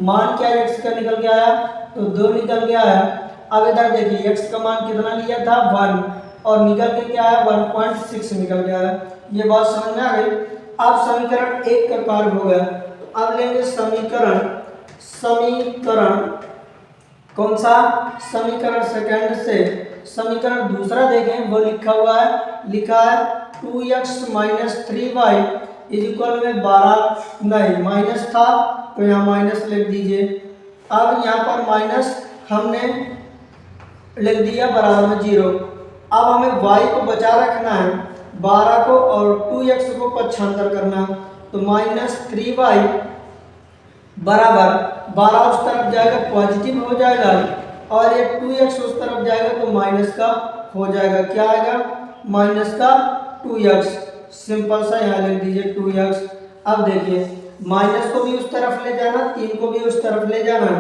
Speaker 1: मान क्या x का निकल के आया, तो 2 निकल के आया। अब इधर देखिए x का मान कितना लिया था 1 और निकल के क्या आया 1.6 निकल के आया। ये बात समझ में आ गई। अब समीकरण 1 का कार्य हो गया, तो अब लेंगे समीकरण कौन सा, समीकरण सेकंड से समीकरण दूसरा देखें, वो लिखा है 2x - 3y इक्वल में 12, नहीं माइनस था तो यहाँ माइनस लिख दीजिए। अब यहाँ पर माइनस हमने लिख दिया बराबर में 0। अब हमें y को बचा रखना है 12 को और 2x को पक्षांतर करना है, तो -3y बराबर 12 उस तरफ जाएगा पॉजिटिव हो जाएगा और ये 2x उस तरफ जाएगा तो माइनस का हो जाएगा, क्या आएगा माइनस का 2x, सिंपल सा यहाँ लिख दीजिए 2x। अब देखिए माइनस को भी उस तरफ ले जाना, 3 को भी उस तरफ ले जाना,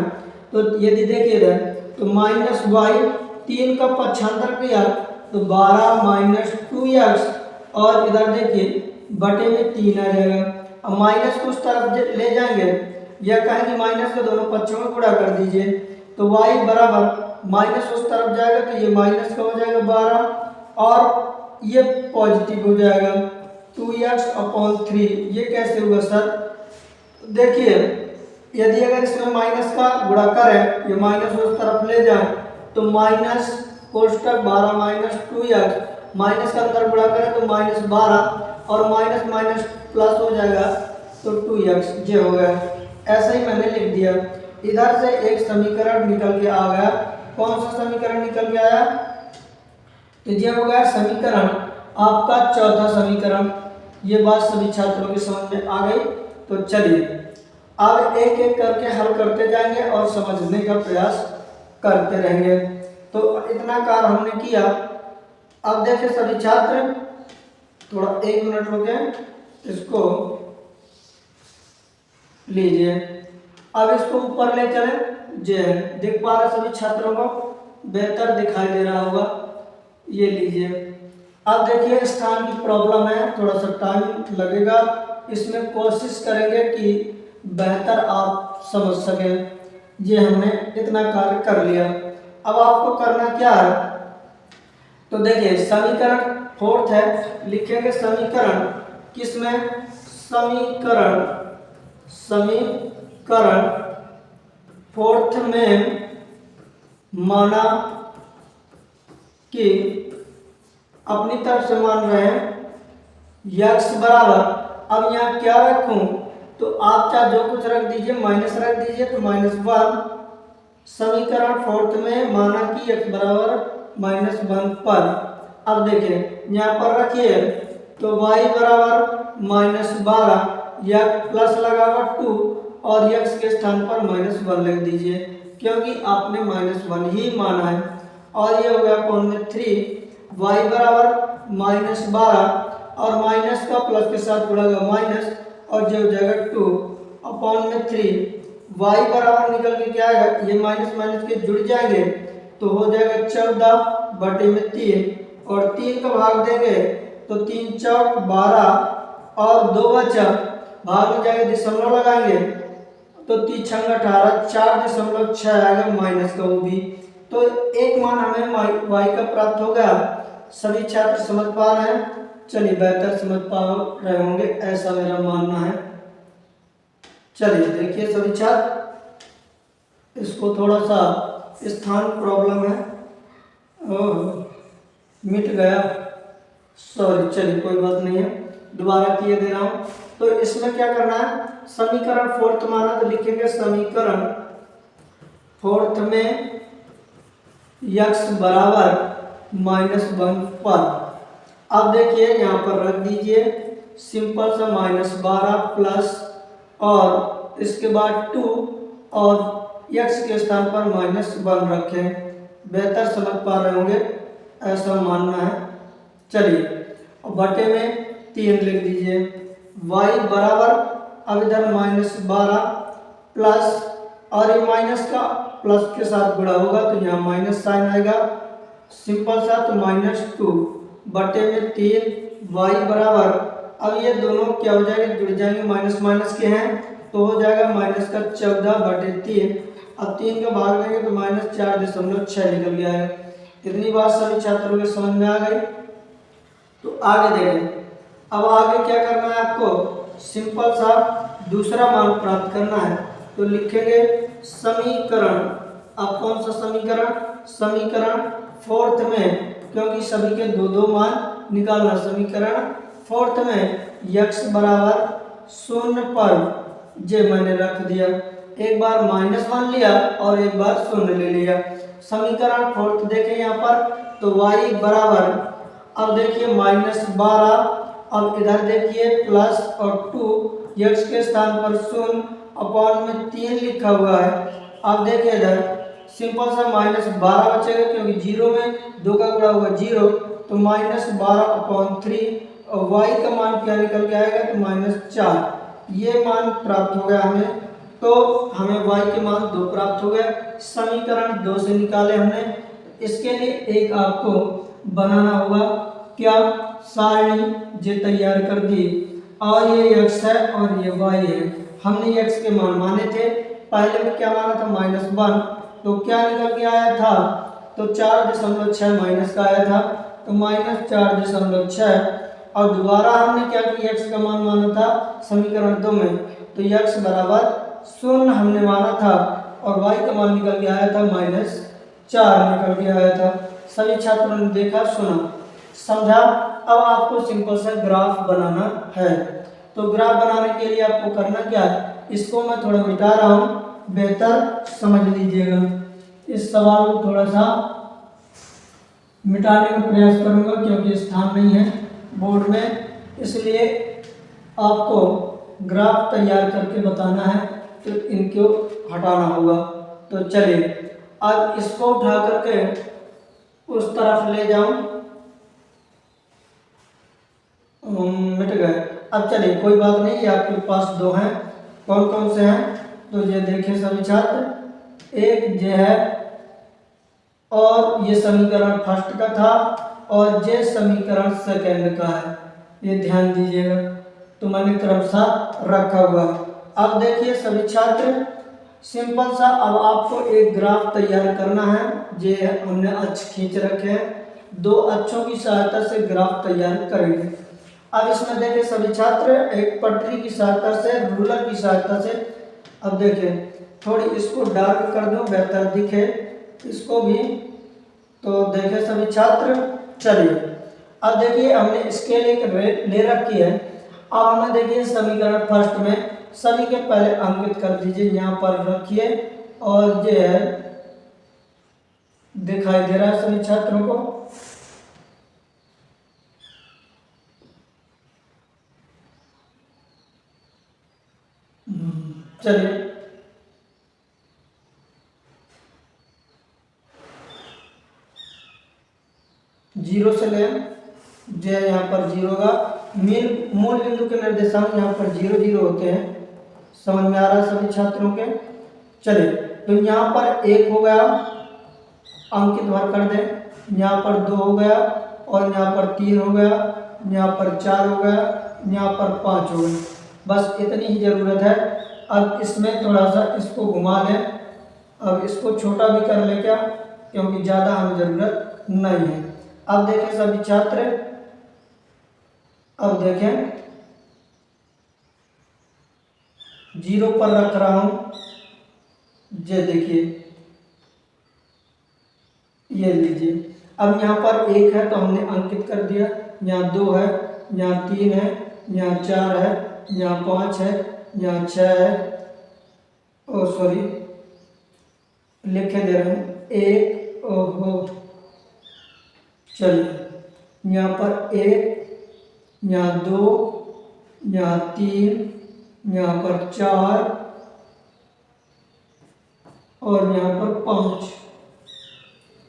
Speaker 1: तो यदि देखिए इधर तो -y 3 का पक्षांतर किया तो 12 - 2x और इधर देखिए बटे में 3 आ जाएगा। अब माइनस को उस तरफ ले जाएंगे या कहेंगे माइनस के दोनों पक्षों में गुणा कर दीजिए, तो y बराबर माइनस उस तरफ जाएगा तो ये माइनस का हो जाएगा 12 और ये पॉजिटिव हो जाएगा 2x/3। ये कैसे होगा सर, देखिए यदि अगर इसमें माइनस का गुणाकार है, ये माइनस उस तरफ ले जाए तो माइनस कोष्टक 12 - 2x, माइनस का अंदर गुणाकार है तो -12 और माइनस माइनस प्लस हो जाएगा तो 2x, ये हो गया। ऐसा ही मैंने लिख दिया। इधर से एक समीकरण निकल के आ गया, कौन सा समीकरण निकल के आया, तो ये हो गया समीकरण आपका चौथा समीकरण। ये बात सभी छात्रों की समझ में आ गई। तो चलिए अब एक एक करके हल करते जाएंगे और समझने का प्रयास करते रहेंगे। तो इतना कार्य हमने किया। अब देखिए सभी छात्र थोड़ा 1 मिनट रुके, इसको लीजिए, अब इसको ऊपर ले चले, जे देख पा रहे सभी छात्रों को बेहतर दिखाई दे रहा होगा, ये लीजिए। अब देखिए स्थान की प्रॉब्लम है, थोड़ा सा टाइम लगेगा, इसमें कोशिश करेंगे कि बेहतर आप समझ सकें। ये हमने इतना कार्य कर लिया। अब आपको करना क्या है, तो देखिए समीकरण 4th है, लिखेंगे समीकरण किसमें, समीकरण 4th में माना कि अपनी तरफ से मान रहे हैं x बराबर, अब यहाँ क्या रखूं, तो आप चाहे जो कुछ रख दीजिए, माइनस रख दीजिए तो -1। समीकरण 4th में माना कि x बराबर -1 पर, अब देखिए यहाँ पर रखिए तो y बराबर -12 या प्लस लगा हुआ 2 और x के स्थान पर -1 लिख दीजिए, क्योंकि आपने -1 ही माना है। और ये हो गया कौन में 3, y बराबर -12 और माइनस का प्लस के साथ गुणा माइनस और जो हो जाएगा 2/3। y बराबर निकल के क्या आएगा, ये माइनस माइनस के जुड़ जाएंगे तो हो जाएगा 14/3 और 3 का भाग देंगे तो 3 चौक 12 और 2 बचा, भाग में जाएगा दशमलव लगाएंगे तो 3 छंग 18, 4.6 आएगा माइनस का वो भी। तो एक मान हमें y का प्राप्त हो गया। सभी छात्र समझ पा रहे हैं, चलिए बेहतर समझ पा रहे होंगे ऐसा मेरा मानना है। चलिए देखिए सभी छात्र, इसको थोड़ा सा स्थान प्रॉब्लम है, मिट गया, सॉरी, चलिए कोई बात नहीं है, दोबारा किए दे रहा हूँ। तो इसमें क्या करना है, समीकरण 4th माना तो लिखेंगे समीकरण 4th में x बराबर -1 पर। अब देखिए यहाँ पर रख दीजिए सिंपल सा -12 प्लस और इसके बाद 2 और x के स्थान पर -1 रखें, बेहतर समझ पा रहे होंगे ऐसा मानना है। चलिए और बटे में 3 लिख दीजिए, y बराबर अब इधर -12 प्लस और ये माइनस का प्लस के साथ गुणा होगा तो यहाँ माइनस साइन आएगा, सिंपल सा। तो -2 बटे में 3 वाई बराबर, अब ये दोनों क्या हो जाएंगे, जुड़ जाएंगे, माइनस माइनस के हैं तो हो जाएगा माइनस का 14 बटे 3। अब 3 का भाग देंगे तो -4.6 निकल गया है। इतनी बात सभी छात्रों के समझ में आ गई। तो आगे देखें, अब आगे क्या करना है आपको, सिंपल सा दूसरा मान प्राप्त करना है। तो लिखेंगे समीकरण, अब कौन सा समीकरण, समीकरण फोर्थ में, क्योंकि सभी के दो दो मान निकालना। समीकरण फोर्थ में x बराबर 0 पर जे मैंने रख दिया, एक बार -1 लिया और एक बार 0 ले लिया। समीकरण फोर्थ देखें यहाँ पर, तो y बराबर, अब देखिए -12, अब इधर देखिए प्लस और 2, x के स्थान पर 0 अपॉन में 3 लिखा हुआ है। अब देखिए इधर सिंपल सा -12 बचेगा, क्योंकि 0 में 2 का गुणा हुआ 0, तो -12/3 और y का मान क्या निकल के आएगा, तो -4। ये मान प्राप्त हो गया हमें, तो हमें y के मान 2 प्राप्त हो गए। समीकरण 2 से निकाले हमने। इसके लिए एक आपको बनाना होगा, क्या, सारणी जो तैयार कर दी, और ये x है और ये y है। हमने x के मान माने थे, पहले में क्या माना था, -1, तो क्या निकल के आया था, तो 4.6 माइनस का आया था, तो -4.6। और दोबारा हमने क्या किया, x का मान माना था समीकरण 2 में, तो x बराबर 0 हमने माना था और y का मान निकल के आया था -4 निकल के आया था। सभी छात्रों ने देखा, सुना, समझा। अब आपको सिंपल सा ग्राफ बनाना है। तो ग्राफ बनाने के लिए आपको करना क्या है, इसको मैं थोड़ा मिटा रहा हूँ, बेहतर समझ लीजिएगा। इस सवाल को थोड़ा सा मिटाने का प्रयास करूंगा, क्योंकि स्थान नहीं है बोर्ड में, इसलिए आपको ग्राफ तैयार करके बताना है, तो इनको हटाना होगा। तो चलिए अब इसको उठा करके उस तरफ ले जाऊं, मिट गए। अब चलिए कोई बात नहीं, ये आपके पास 2 हैं, कौन कौन से हैं, तो ये देखिए सभी छात्र, एक ये है और ये समीकरण फर्स्ट का था और ये समीकरण सेकंड का है, ये ध्यान दीजिएगा। तो मैंने क्रमशः रखा हुआ। अब देखिए सभी छात्र, सिंपल सा अब आपको एक ग्राफ तैयार करना है। ये हमने अक्ष खींच रखे हैं, 2 अक्षों की सहायता से ग्राफ तैयार करेंगे। अब इसमें देखिए सभी छात्र, एक पटरी की सहायता से, रूलर की सहायता से, अब देखिए थोड़ी इसको डार्क कर दो, बेहतर दिखे इसको भी। तो देखिए सभी छात्र, चलिए अब देखिए हमने स्केल एक ले रखी है। अब हमें देखिए समीकरण फर्स्ट में सभी के पहले अंकित कर दीजिए, यहाँ पर रखिए, और ये है, दिखाई दे रहा है सभी छात्रों को, चलिए 0 से लें, जो यहाँ पर 0 का मूल बिंदु के निर्देशांक यहाँ पर 0 0 होते हैं। समझ में आ रहा है सभी छात्रों के। चलिए तो यहाँ पर 1 हो गया, अंकित भर कर दें, यहाँ पर 2 हो गया, और यहाँ पर 3 हो गया, यहाँ पर 4 हो गया, यहाँ पर 5 हो गया। बस इतनी ही ज़रूरत है। अब इसमें थोड़ा सा इसको घुमा लें, अब इसको छोटा भी कर ले क्या, क्योंकि ज़्यादा हमें ज़रूरत नहीं है। अब देखें सभी छात्र, अब देखें 0 पर रख रहा हूँ, ये देखिए, ये लीजिए। अब यहाँ पर 1 है तो हमने अंकित कर दिया, यहाँ 2 है, यहाँ 3 है, यहाँ 4 है, यहाँ 5 है, यहाँ 6 है, ओ सॉरी लिखे दे रहे हैं 1, ओहो, चलिए यहाँ पर 1, यहाँ 2, यहाँ 3, यहाँ पर 4 और यहाँ पर 5।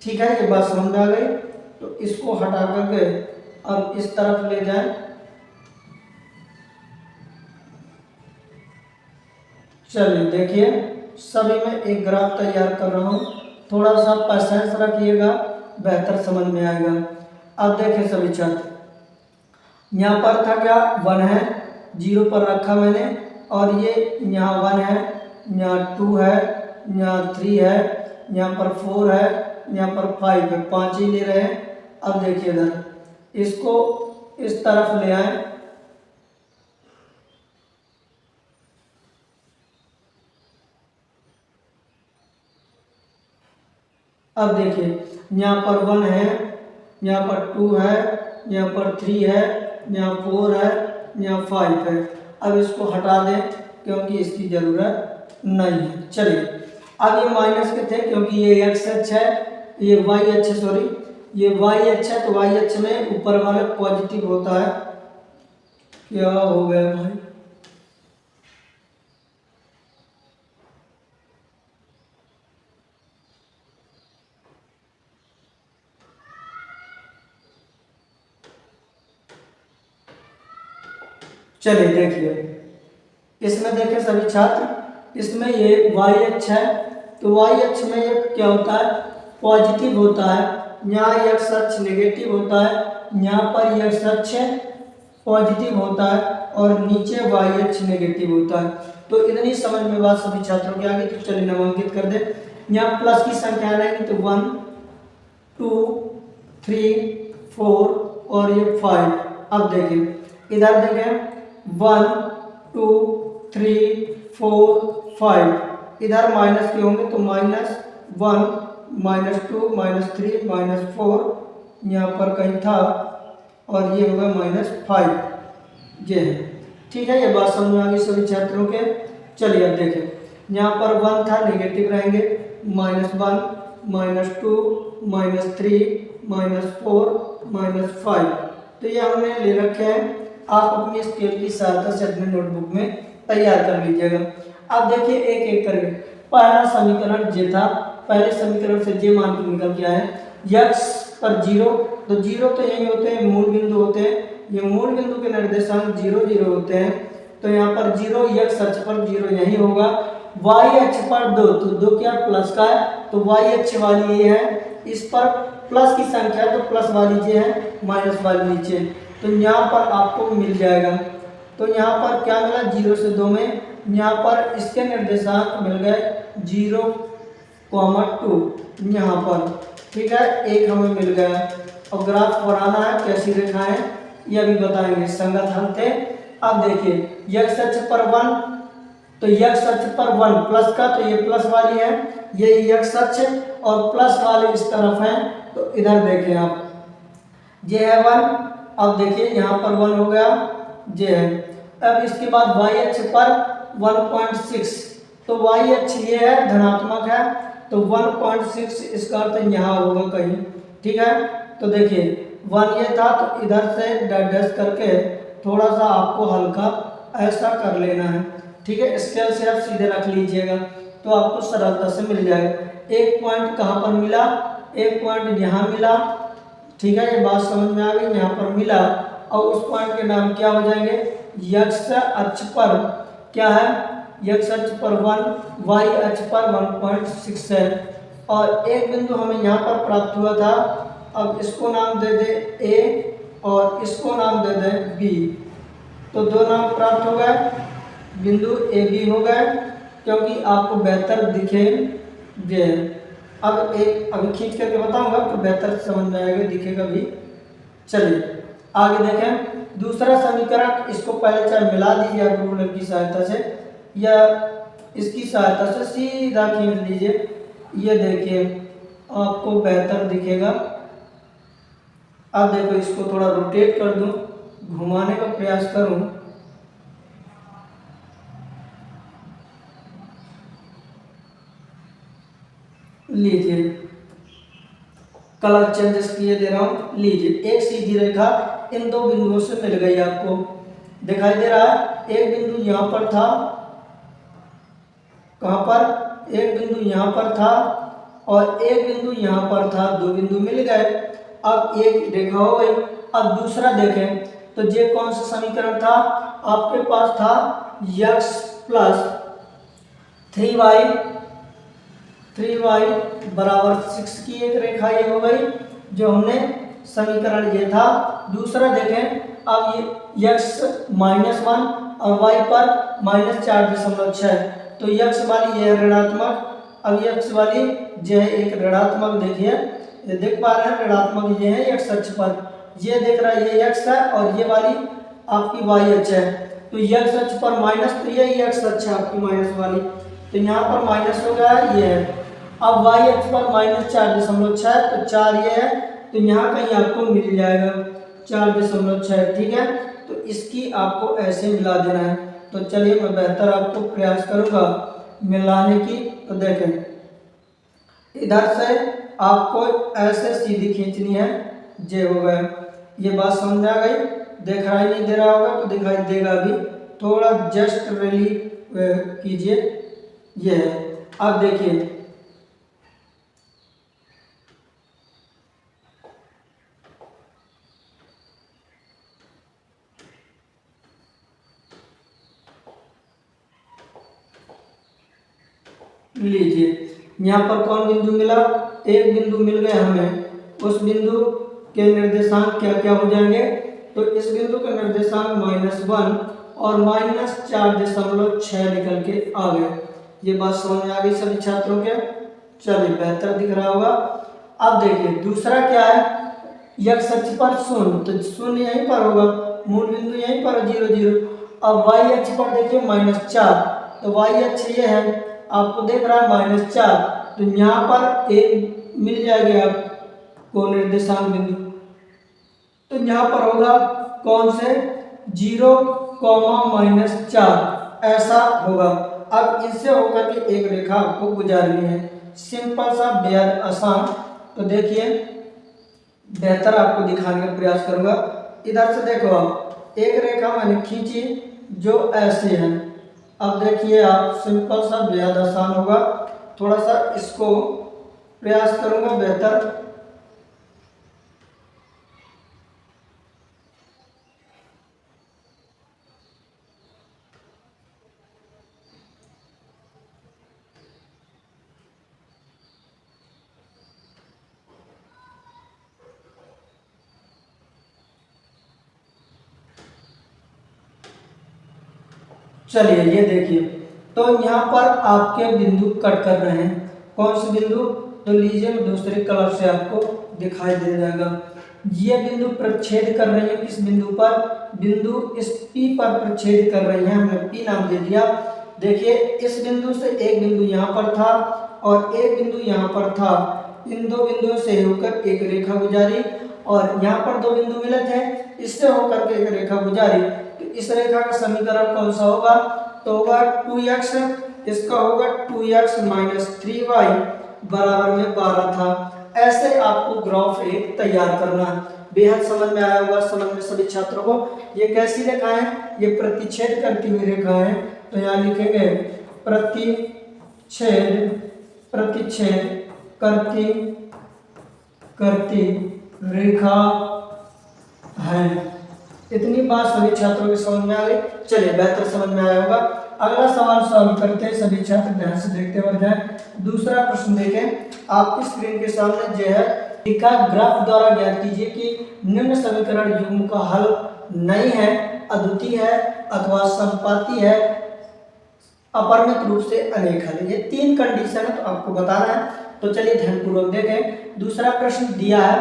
Speaker 1: ठीक है, ये बात समझ आ गई। तो इसको हटा करके अब इस तरफ ले जाएं। चलिए देखिए सभी में एक ग्राफ तैयार कर रहा हूँ, थोड़ा सा पेशेंस रखिएगा, बेहतर समझ में आएगा। अब देखिए सभी छात्र, यहाँ पर था क्या 1 है, 0 पर रखा मैंने, और ये यहाँ 1 है, यहाँ 2 है, यहाँ 3 है, यहाँ पर 4 है, यहाँ पर 5 है, 5 ही ले रहे हैं। अब देखिए इधर इसको इस तरफ ले आए, अब देखिए यहाँ पर 1 है, यहाँ पर 2 है, यहाँ पर 3 है, यहाँ 4 है, यहाँ 5 है। अब इसको हटा दें क्योंकि इसकी ज़रूरत नहीं है। चलिए, अब ये माइनस के थे क्योंकि ये एक्स अक्ष है, ये वाई अक्ष सॉरी ये वाई अक्ष है, तो वाई अक्ष में ऊपर वाला पॉजिटिव होता है। क्या हो गया भाई? चलिए देखिए, इसमें देखें सभी छात्र, इसमें ये वाई अक्ष है, तो वाई अक्ष में ये क्या होता है, पॉजिटिव होता है। यहाँ एक्स अक्ष नेगेटिव होता है, यहाँ पर एक्स अक्ष पॉजिटिव होता है और नीचे वाई अक्ष नेगेटिव होता है। तो इतनी समझ में बात सभी छात्रों की आ गई। तो चलिए नामांकित कर दे। यहाँ प्लस की संख्या रहेगी तो 1 2 3 4 और ये 5। अब देखें इधर देखें 1 2 3 4 5, इधर माइनस के होंगे तो -1 -2 -3 -4 यहाँ पर कहीं था और ये होगा -5 ये है। ठीक है, ये बात समझ में आ गई सभी छात्रों के। चलिए अब देखें, यहाँ पर 1 था, नेगेटिव रहेंगे, -1 -2 -3 -4 -5। तो ये हमने ले रखे हैं, आप अपनी स्केल की सहायता से अपने नोटबुक में तैयार कर लीजिएगा। अब देखिए एक एक करके, पहला समीकरण जे था, पहले समीकरण से जे मान के निकल के आए। यक्स पर 0, तो 0 तो यही होते हैं, मूल बिंदु होते हैं, ये मूल बिंदु के निर्देशांक 0 0 होते हैं। तो यहाँ पर 0 यक्स अक्ष पर 0 यही होगा। वाई अक्ष पर 2, तो 2 क्या प्लस का है, तो वाई अक्ष वाली ये है, इस पर प्लस की संख्या तो प्लस वाली ये है, माइनस वाली नीचे। तो यहाँ पर आपको मिल जाएगा। तो यहाँ पर क्या मिला, 0 से 2 में यहाँ पर इसके निर्देशांक मिल गए 0,2 यहाँ पर। ठीक है, एक हमें मिल गया। और ग्राफ बनाना है, कैसी रेखा है ये अभी बताएंगे, संगत हल थे। अब देखिए यक्स अक्ष पर 1, तो यक्स अक्ष पर 1 प्लस का, तो ये प्लस वाली है, ये यक्स अक्ष और प्लस वाले इस तरफ है। तो इधर देखें आप, ये है 1। अब देखिए यहाँ पर 1 हो गया, ये है। अब इसके बाद वाई अक्ष पर 1.6, तो वाई अक्ष ये है, धनात्मक है, तो 1.6 इसका अर्थ यहाँ होगा कहीं। ठीक है, तो देखिए 1 ये था, तो इधर से डैश करके थोड़ा सा आपको हल्का ऐसा कर लेना है। ठीक है, स्केल से आप सीधे रख लीजिएगा तो आपको सरलता से मिल जाएगा। एक पॉइंट कहाँ पर मिला, एक पॉइंट यहाँ मिला। ठीक है, ये बात समझ में आ गई, यहाँ पर मिला और उस पॉइंट के नाम क्या हो जाएंगे, यक्स अक्ष पर क्या है, यक्स अक्ष पर 1, वाई अक्ष पर 1.6 है। और एक बिंदु हमें यहाँ पर प्राप्त हुआ था, अब इसको नाम दे दे ए और इसको नाम दे दे बी। तो दो नाम प्राप्त हो गए, बिंदु ए बी हो गए, क्योंकि आपको बेहतर दिखे ये। अब एक अभी खींच करके बताऊंगा तो बेहतर समझ में आएगा, दिखेगा भी। चलिए आगे देखें, दूसरा समीकरण, इसको पहले चाहे मिला दीजिए आप रूलर की सहायता से या इसकी सहायता से सीधा खींच लीजिए, ये देखिए आपको बेहतर दिखेगा। अब देखो इसको थोड़ा रोटेट कर दूं, घुमाने का प्रयास करूं, लीजिए कलर चेंजेस किए दे रहा हूं। लीजिए एक सीधी रेखा इन दो बिंदुओं से मिल गई, आपको दिखाई दे रहा है। एक बिंदु यहाँ पर था, कहाँ पर, एक बिंदु यहाँ पर था और एक बिंदु यहाँ पर था, दो बिंदु मिल गए। अब एक रेखा हो गई। अब दूसरा देखें तो ये कौन सा समीकरण था, आपके पास था यक्स प्लस 3y बराबर 6 की एक रेखा ये हो गई, जो हमने समीकरण ये था। दूसरा देखें, अब ये x -1 और y पर -4.6, तो x वाली ये ऋणात्मक, अब x वाली जो है एक ऋणात्मक, देखिए ये देख पा रहे हैं, ऋणात्मक ये है x अक्ष पर, ये देख रहा है ये x है, और ये वाली आपकी y अक्ष है। तो x अक्ष पर माइनस, तो ये x अक्ष है आपकी माइनस वाली, तो यहाँ पर माइनस हो गया ये है। अब y अक्ष पर -4.6, तो 4 ये है, तो यहाँ कहीं आपको मिल जाएगा 4.6, ठीक है। तो इसकी आपको ऐसे मिला देना है। तो चलिए मैं बेहतर आपको प्रयास करूँगा मिलाने की। तो देखें, इधर से आपको ऐसे सीधी खींचनी है, जे हो गया। ये बात समझ आ गई? दिखाई नहीं दे रहा होगा तो दिखाई देगा भी, थोड़ा जस्ट रिलीव कीजिए, ये है। अब देखिए, लीजिए यहाँ पर कौन बिंदु मिला, एक बिंदु मिल गया हमें। उस बिंदु के निर्देशांक क्या क्या हो जाएंगे, तो इस बिंदु का निर्देशांक -1 और -4.6 निकल के आ गए। ये बात समझ में आ गई सभी छात्रों के? चलिए, बेहतर दिख रहा होगा। अब देखिए दूसरा क्या है, x अक्ष पर 0, तो 0 यहीं पर होगा, मूल बिंदु यहीं पर 0 0। अब y अक्ष पर देखिए -4, तो y अक्ष ये है, आपको देख रहा है -4, तो यहाँ पर एक मिल जाएगी आपको निर्देशांक बिंदु, तो यहाँ पर होगा कौन से 0, -4, ऐसा होगा। अब इससे होकर के एक रेखा आपको गुजारनी है, सिंपल सा, बेहद आसान। तो देखिए, बेहतर आपको दिखाने का प्रयास करूंगा। इधर से देखो, आप एक रेखा मैंने खींची जो ऐसे है। अब देखिए आप, सिंपल सा, बेहद आसान होगा। थोड़ा सा इसको प्रयास करूंगा बेहतर। चलिए ये देखिए, तो यहाँ पर आपके बिंदु कट कर रहे हैं। कौन से बिंदु, तो लीजिए मैं दूसरे कलर से आपको दिखाई दे जाएगा। ये बिंदु प्रच्छेद कर रही है किस बिंदु पर, बिंदु इस P पर प्रच्छेद कर रही है, हमने P नाम दे दिया। देखिए, इस बिंदु से एक बिंदु यहाँ पर था और एक बिंदु यहाँ पर था, इन दो बिंदुओं से होकर एक रेखा गुजारी, और यहाँ पर दो बिंदु मिले थे, इससे होकर के एक रेखा गुजारी। तो इस रेखा का समीकरण कौन सा होगा, तो होगा 2x, इसका होगा 2x - 3y बराबर में 12 था। ऐसे आपको ग्राफ एक तैयार करना है। बेहद समझ में आया होगा, समझ में सभी छात्रों को। ये कैसी रेखा है, ये प्रतिच्छेद करती हुई रेखा है। तो यहाँ लिखेंगे प्रतिच्छेद करती रेखा है। इतनी बात सभी छात्रों की समझ में आ गई? चलिए, बेहतर समझ में आया होगा। अगला सवाल सॉल्व करते हैं, सभी छात्र ध्यान से देखते हुए जाएं। दूसरा प्रश्न देखें, आपकी स्क्रीन के सामने जो है लिखा, ग्राफ द्वारा ज्ञात कीजिए कि निम्न समीकरण युग्म का हल नहीं है, अद्वितीय है अथवा समपाती है, अपरिमित रूप से अनेक है। ये तीन कंडीशन है, तो आपको बताना है। तो चलिए ध्यानपूर्वक देखें। दूसरा प्रश्न दिया है,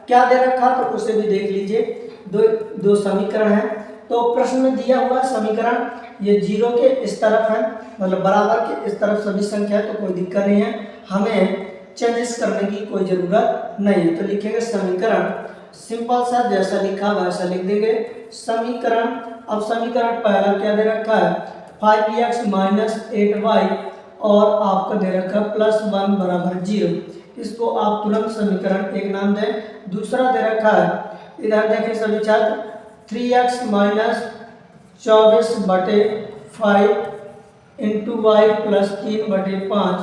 Speaker 1: क्या दे रखा, तो उसे भी देख लीजिए। दो समीकरण है। तो प्रश्न में दिया हुआ समीकरण ये 0 के इस तरफ है, मतलब बराबर के इस तरफ सभी संख्या, तो कोई दिक्कत नहीं है, हमें चेंजेस करने की कोई जरूरत नहीं है। तो लिखेंगे समीकरण, सिंपल सा, जैसा लिखा वैसा लिख देंगे समीकरण। अब समीकरण पहला क्या दे रखा है, 5x - 8y, और आपका दे रखा +1 बराबर 0। इसको आप तुरंत समीकरण एक नाम दें। दूसरा दे रखा है, इधर देखें सभी छात्र, 3x - 24/5 × y + 3/5।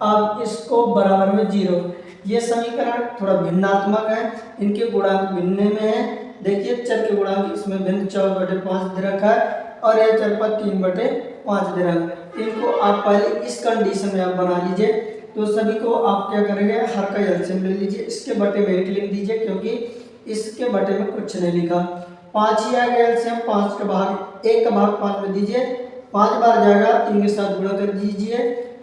Speaker 1: अब इसको बराबर में 0। ये समीकरण थोड़ा भिन्नात्मक है, इनके गुणांक भिन्न में है। देखिए, चर के गुणांक इसमें भिन्न 24/5 दे रखा है, और यह चर पर 3/5 दे रखा है। इनको आप पहले इस कंडीशन में आप बना लीजिए। तो सभी को आप क्या करेंगे, हर का एलसीएम ले लीजिए, इसके बटे में 1 लिख दीजिए क्योंकि इसके बटे में कुछ नहीं लिखा। 5 ही आ गया एलसीएम, 5 का भाग 1 का भाग 5 में दीजिए, 5 बार जाएगा, 3 के साथ गुणा कर दीजिए,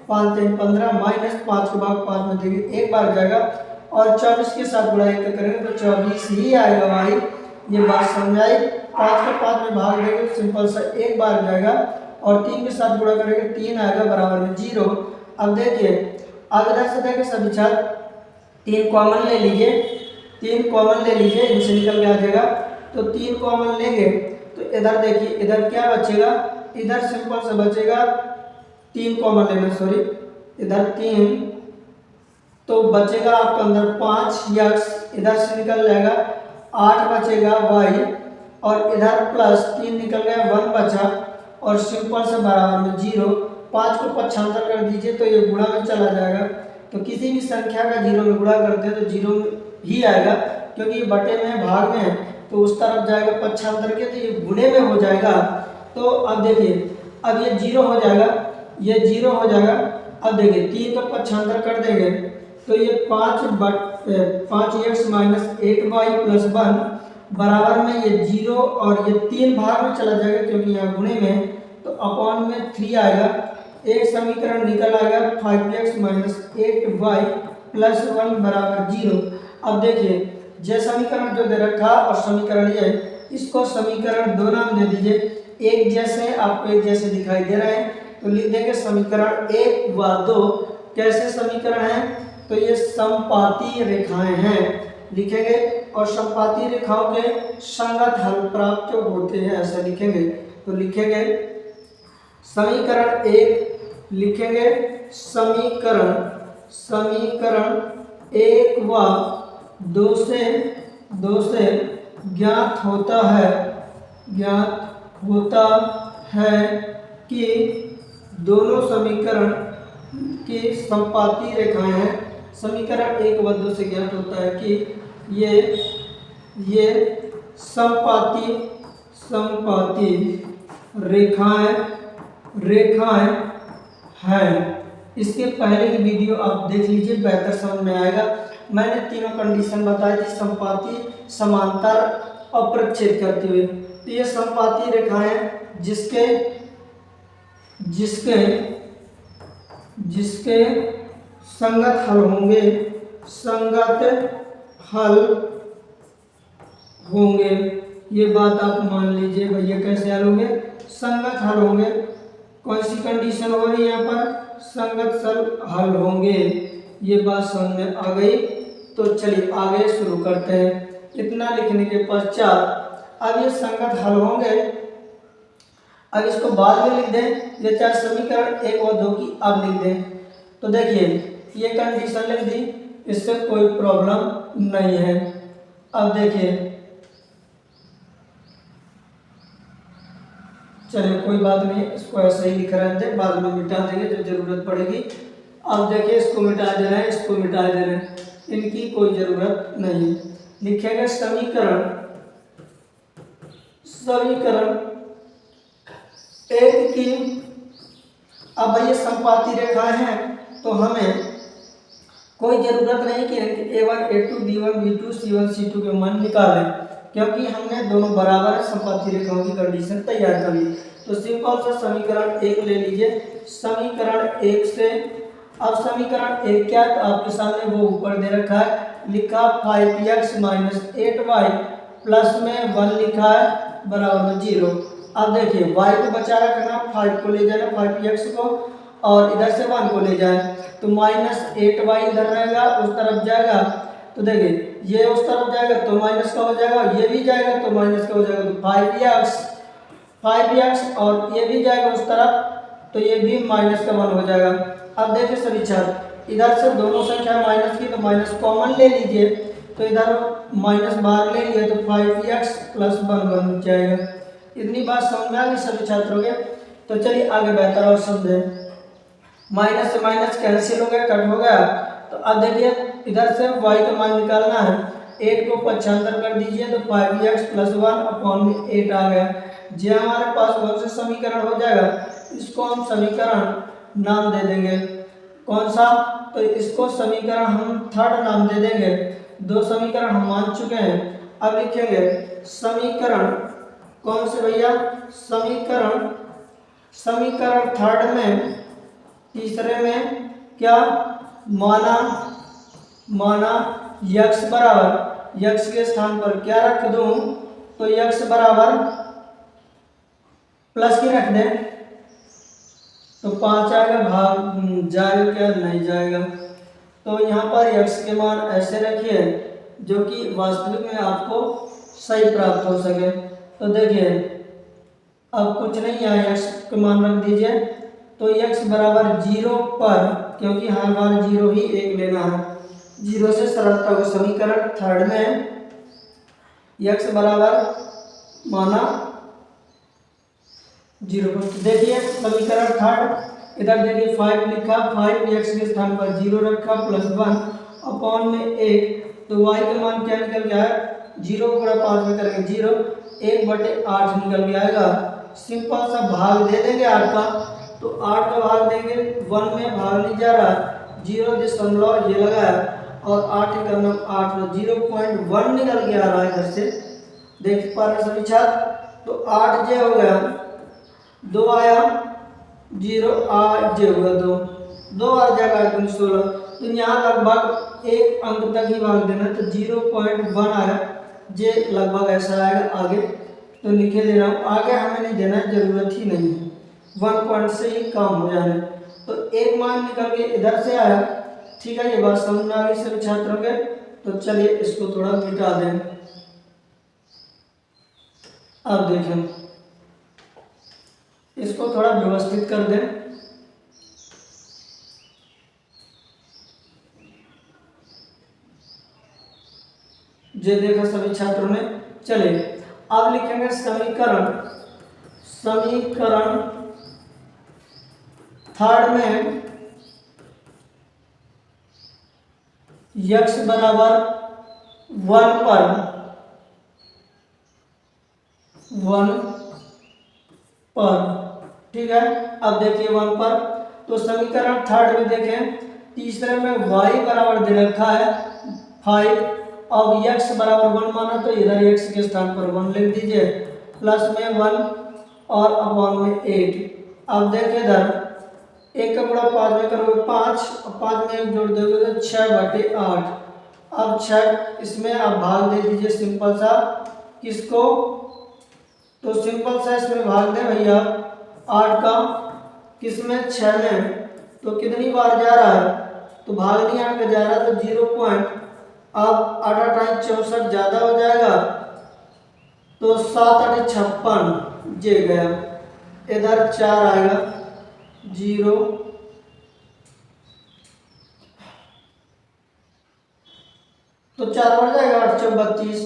Speaker 1: 5 3 15 माइनस 5 का भाग 5 में दीजिए, 1 बार जाएगा और 24 के साथ गुणा 1 करेंगे तो 24 ही आएगा भाई। ये बात समझ आई। 5 का 5 में भाग देंगे सिंपल सा 1 बार जाएगा और 3 के साथ गुणा करेंगे 3 आएगा बराबर में 0। अब देखिए अब इधर से देखिए सभी छात्र 3 कॉमन ले लीजिए, 3 कॉमन ले लीजिए, इनसे निकल के आ जाएगा। तो 3 कॉमन लेंगे तो इधर देखिए इधर क्या बचेगा, इधर सिंपल से बचेगा 3 कॉमन लेना, सॉरी इधर 3, तो बचेगा आपका अंदर 5 यक्स, इधर से निकल जाएगा 8 बचेगा वाई और इधर प्लस 3 निकल गया 1 बचा और सिंपल से बराबर में 0। 5 को पक्षांतर कर दीजिए तो ये गुणा में चला जाएगा। तो किसी भी संख्या का 0 में गुणा करते हैं तो 0 ही आएगा क्योंकि ये बटे में है, भाग में है, तो उस तरफ जाएगा पक्षांतर के, तो ये गुणे में हो जाएगा। तो अब देखिए अब ये 0 हो जाएगा, ये 0 हो जाएगा। अब देखिए 3 का पक्षांतर कर देंगे तो ये 5x माइनस 8y प्लस 1 बराबर में ये 0 और ये 3 भाग में चला जाएगा क्योंकि यहाँ गुणे में, तो अपॉन में 3 आएगा। एक समीकरण निकल आएगा 5x माइनस 8y प्लस 1 बराबर 0। अब देखिए ये समीकरण जो दे रखा और समीकरण ये, इसको समीकरण 2 नाम दे दीजिए। एक जैसे आपको एक जैसे दिखाई दे रहे हैं तो लिख देंगे समीकरण 1 व 2। कैसे समीकरण है, तो ये समपाती रेखाएं हैं लिखेंगे और समपाती रेखाओं के संगत हल प्राप्त होते हैं ऐसा लिखेंगे। तो लिखेंगे समीकरण 1, लिखेंगे समीकरण 1 व 2 से ज्ञात होता है कि दोनों समीकरण की समपाती रेखाएं हैं। समीकरण 1 व 2 से ज्ञात होता है कि ये समपाती रेखाएं हैं। इसके पहले की वीडियो आप देख लीजिए, बेहतर समझ में आएगा। मैंने तीनों कंडीशन बताई थी, समपाती, समांतर और प्रक्षेप करते हुए। तो ये समपाती रेखाएं जिसके संगत हल होंगे। ये बात आप मान लीजिए भैया, कैसे हल होंगे, संगत हल होंगे। कौन सी कंडीशन हो रही है यहाँ पर, संगत हल होंगे। ये बात समझ में आ गई। तो चलिए आगे शुरू करते हैं। इतना लिखने के पश्चात अब ये संगत हल होंगे, अब इसको बाद में लिख दें, ये चाहे समीकरण 1 व 2 की अब लिख दें। तो देखिए ये कंडीशन लिख दी, इससे कोई प्रॉब्लम नहीं है। अब देखिए चलिए कोई बात नहीं, इसको ऐसे ही लिख रहे थे, बाद में मिटा देंगे जब जरूरत पड़ेगी। अब देखिए इसको मिटा दे रहे हैं, इसको मिटा दे रहे हैं, इनकी कोई जरूरत नहीं। लिखेंगे समीकरण 1 की, अब ये समपाती रेखाएं हैं तो हमें कोई जरूरत नहीं कि a1 a2 b1 b2 c1 c2 के मान निकालें क्योंकि हमने दोनों बराबर समपाती रेखाओं की कंडीशन तैयार कर ली। तो सिंपल सा समीकरण 1 ले लीजिए। समीकरण 1 से अब समीकरण 1 क्या, तो आपके सामने वो ऊपर दे रखा है, लिखा 5x माइनस 8y प्लस में 1 लिखा है बराबर में 0। अब देखिए y को बचा रखना, 5 को ले जाना 5x को और इधर से 1 को ले जाए तो माइनस 8y इधर रहेगा, उस तरफ जाएगा तो देखिए ये उस तरफ जाएगा तो माइनस का हो जाएगा, ये भी जाएगा तो माइनस का हो जाएगा, तो 5x और ये भी जाएगा उस तरफ तो ये भी माइनस का 1 हो जाएगा। अब देखिए सभी छात्र इधर से दोनों संख्या माइनस की तो माइनस कॉमन ले लीजिए, तो इधर माइनस बाहर ले लिए तो 5x प्लस 1 बन जाएगा। इतनी बात समझ में आ गई सभी छात्रों के। तो चलिए आगे बेहतर और समझें। माइनस से माइनस कैंसिल हो गया, कट हो गया। तो अब देखिए इधर से y का मान निकालना है, 8 को पक्षांतर कर दीजिए तो 5x प्लस 1 अपॉन में 8 आ गया। जो हमारे पास कौन सा समीकरण हो जाएगा, इसको हम समीकरण नाम दे देंगे। कौन सा? तो इसको समीकरण हम थर्ड नाम दे देंगे। दो समीकरण हम मान चुके हैं। अब लिखेंगे समीकरण कौन से भैया? समीकरण थर्ड में, तीसरे में क्या माना यक्स बराबर, यक्स के स्थान पर क्या रख दूं? तो यक्स बराबर प्लस की रख दें तो 5 आएगा, भाग जाएगा क्या? नहीं जाएगा। तो यहाँ पर यक्स के मान ऐसे रखिए जो कि वास्तविक में आपको सही प्राप्त हो सके। तो देखिए अब कुछ नहीं है, यक्स के मान रख दीजिए। तो यक्स बराबर 0 पर, क्योंकि हर बार 0 ही एक लेना है, 0 से सरलता को समीकरण थर्ड में यक्स बराबर माना 0 पर। देखिए समीकरण थर्ड, इधर देखिए 5 लिखा, 5 यक्स के स्थान पर 0 रखा, प्लस 1 अपॉन में 1। तो y का मान क्या निकल गया है? 0 गुणा 5 में करेंगे 0, 1/8 निकल के आएगा। सिंपल सा भाग दे देंगे 8 का, तो 8 का भाग देंगे, 1 में भाग नहीं जा रहा, 0 ये लगा है, और 8 का नाम 8 में 0.1 निकल के आ रहा है इधर से, देख पा रहे सभी छात्र। तो 8 जे हो गया, 2 आया 0, 8 जे होगा 2 आ जाएगा 16। तो यहाँ लगभग एक अंक तक ही भाग देना, तो 0.1 आया, जे लगभग ऐसा आएगा आगे। तो लिखे दे रहा हूँ, आगे हमें नहीं देना, जरूरत ही नहीं है, 1 पॉइंट से ही कम हो जाना है। तो एक मान निकल के इधर से आया। ठीक है, ये बात समझ में आ गई सभी छात्रों के। तो चलिए इसको थोड़ा मिटा दें। अब देखें, इसको थोड़ा व्यवस्थित कर दें। जो देखा सभी छात्रों ने। चलिए अब लिखेंगे समीकरण थर्ड में यक्स बराबर 1 पर, ठीक है। अब देखिए 1 पर, तो समीकरण थर्ड में देखें, तीसरे में y बराबर दे रखा है 5, अब x बराबर 1 माना, तो इधर x के स्थान पर 1 लिख दीजिए, प्लस में 1 और अपॉन में 8। अब देखिए इधर 1 का गुणा 5 में करोगे 5, और 5 में 1 जोड़ दोगे तो 6/8। अब 6 इसमें आप भाग दे दीजिए सिंपल सा, किसको? तो सिंपल सा इसमें भाग दे भैया 8 का, किसमें? 6 में। तो कितनी बार जा रहा है? तो भाग नहीं 8 का जा रहा, तो 0. अब 8 8 64 ज्यादा हो जाएगा, तो 7 8 56 जे गया, इधर 4 आएगा 0, तो 4 बढ़ जाएगा 8 4 32,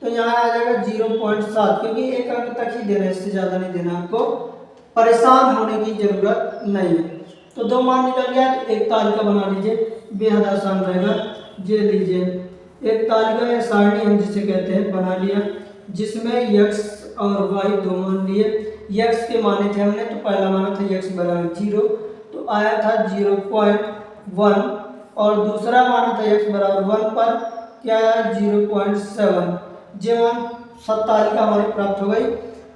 Speaker 1: तो यहाँ आ जाएगा 0.7, क्योंकि एक अंक तक ही देना है, इससे ज्यादा नहीं देना, आपको परेशान होने की जरूरत नहीं है। तो 2 मान निकल गया, तो एक तालिका बना लीजिए, बेहद आसान रहेगा। ये लीजिए एक तालिका या सारणी हम जिसे कहते हैं बना लिया, जिसमें x और y 2 मान लिए। x के माने थे हमने, तो पहला माना था x बराबर 0, तो आया था 0.1, और दूसरा माना था x बराबर 1 पर, क्या आया? 0.7। जे मान सब तालिका हमारी प्राप्त हो गई।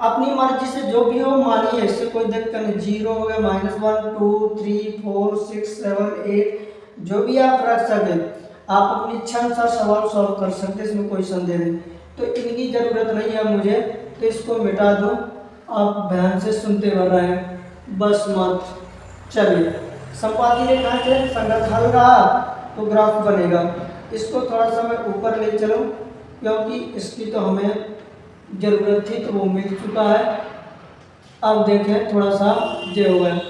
Speaker 1: अपनी मर्जी से जो भी हो मानिए, इससे कोई दिक्कत नहीं, 0 हो गया, -1 2 3 4 6 7 8, जो भी आप रख सके, आप अपनी इच्छा अनुसार सवाल सॉल्व कर सकते, इसमें कोई संदेह नहीं। तो इनकी जरूरत नहीं है मुझे, तो इसको मिटा दो, आप ध्यान से सुनते बढ़ रहे हैं बस मत। चलिए संपादी रेखा से संगत हल रहा तो ग्राफ बनेगा। इसको थोड़ा सा मैं ऊपर ले चलूं, क्योंकि इसकी तो हमें जरूरत थी, तो वो मिल चुका है। अब देखें थोड़ा सा जो हुआ है,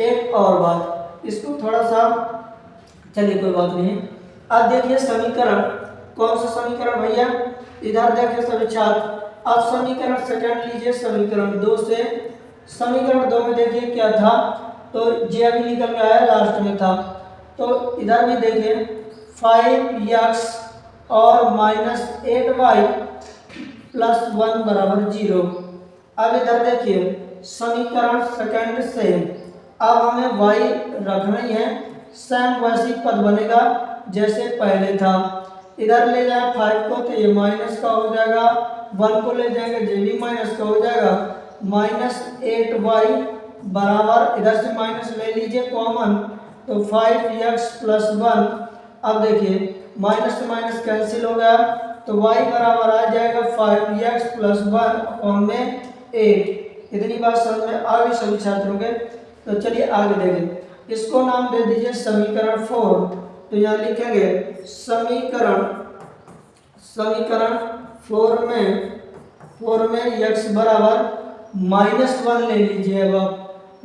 Speaker 1: एक और बात, इसको थोड़ा सा, चलिए कोई बात नहीं। अब देखिए समीकरण, कौन सा समीकरण भैया? इधर देखिए सभी छात्र, अब समीकरण सेकंड लीजिए, समीकरण 2 से। समीकरण 2 में देखिए क्या था, तो जे अभी निकल गया है, लास्ट में था। तो इधर भी देखिए 5x और -8y + 1 = 0। अब इधर देखिए समीकरण सेकंड से अब हमें y रखना ही है, सेम वैसी पद बनेगा जैसे पहले था। इधर ले जाए 5 को तो ये माइनस का हो जाएगा, 1 को ले जाएंगे ये भी माइनस का हो जाएगा, -8y बराबर, इधर से माइनस ले लीजिए कॉमन तो 5x + 1। अब देखिए माइनस से माइनस कैंसिल हो गया तो y बराबर आ जाएगा 5x + 1 और में 8। इतनी बात समझ में आ गई सभी छात्रों के। तो चलिए आगे देखें, इसको नाम दे दीजिए समीकरण 4। तो यहाँ लिखेंगे समीकरण 4 में x बराबर -1 ले लीजिए। अब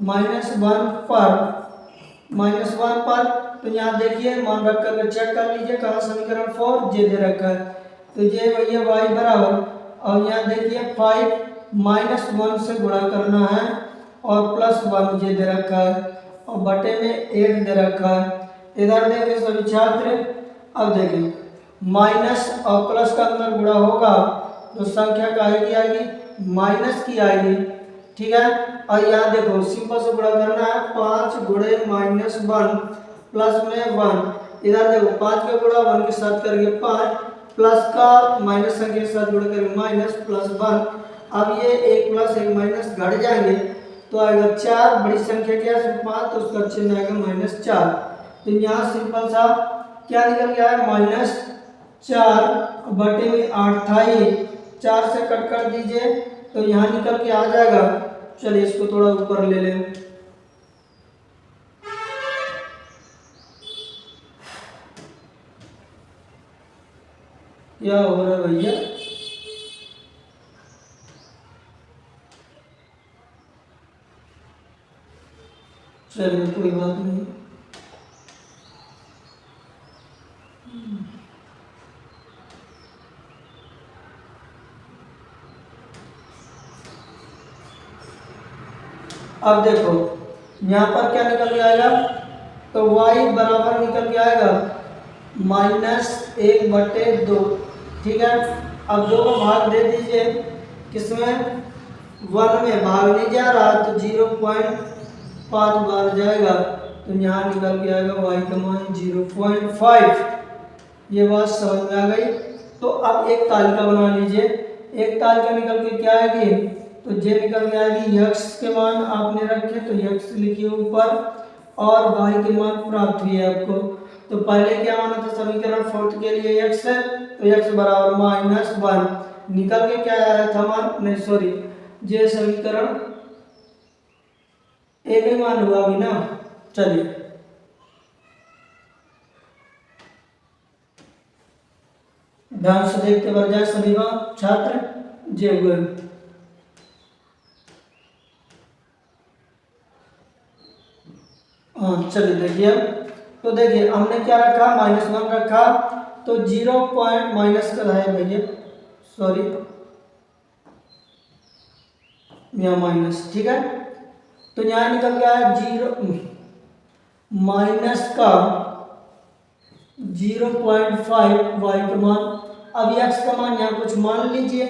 Speaker 1: -1 पर तो यहाँ देखिए मान रख कर चेक कर लीजिए कहाँ समीकरण 4 जे दे रखा है तो ये भैया y बराबर, और यहाँ देखिए 5 -1 से गुणा करना है और +1 ये दे रखा है और बटे में 8 दे रखा है। इधर देखिए सभी छात्र, अब देखिए माइनस और प्लस का अंदर गुणा होगा तो संख्या का आएगी माइनस की आएगी, ठीक है। और यहाँ देखो सिंपल से गुणा करना है, 5 गुणे -1 प्लस में 1। इधर देखो 5 का गुणा 1 के साथ करेंगे 5, प्लस का माइनस संख्या के साथ गुणा करेंगे माइनस +1। अब ये 1 + 1 माइनस घट जाएंगे तो आएगा 4, बड़ी संख्या क्या है 5 तो उसका चिन्ह आएगा -4। तो यहाँ सिंपल सा क्या निकल गया है -4 बटे में 8 था, ये 4 से कट कर दीजिए तो यहाँ निकल के आ जाएगा। चलिए इसको थोड़ा ऊपर ले लें, क्या हो रहा है भैया, चलिए कोई बात नहीं। अब देखो यहाँ पर क्या निकल के आएगा तो y बराबर निकल के आएगा -1/2, ठीक है। अब 2 को भाग दे दीजिए, किसमें 1 में भाग नहीं जा रहा तो 0.5 बार जाएगा तो यहाँ निकल के आएगा y का मान 0.5। ये बात समझ में आ गई। तो अब एक तालिका बना लीजिए, एक तालिका निकल के क्या आएगी तो जे निकल के आएगी x के मान आपने रखे तो x लिखिए ऊपर और y के मान प्राप्त हुए आपको। तो पहले क्या माना था समीकरण 4 के लिए x है तो x बराबर -1 निकल के क्या आया था मान, नहीं सॉरी जे समीकरण एक ही मान हुआ अभी ना। चलिए ध्यान से देखते बढ़ जाए सभी छात्र जे हुए। हाँ चलिए देखिए, तो देखिए हमने क्या रखा -1 रखा तो 0 पॉइंट माइनस का है भैया, सॉरी यहाँ माइनस, ठीक है। तो यहाँ निकल गया 0 माइनस का 0.5 y का मान। अब x का मान यहाँ कुछ मान लीजिए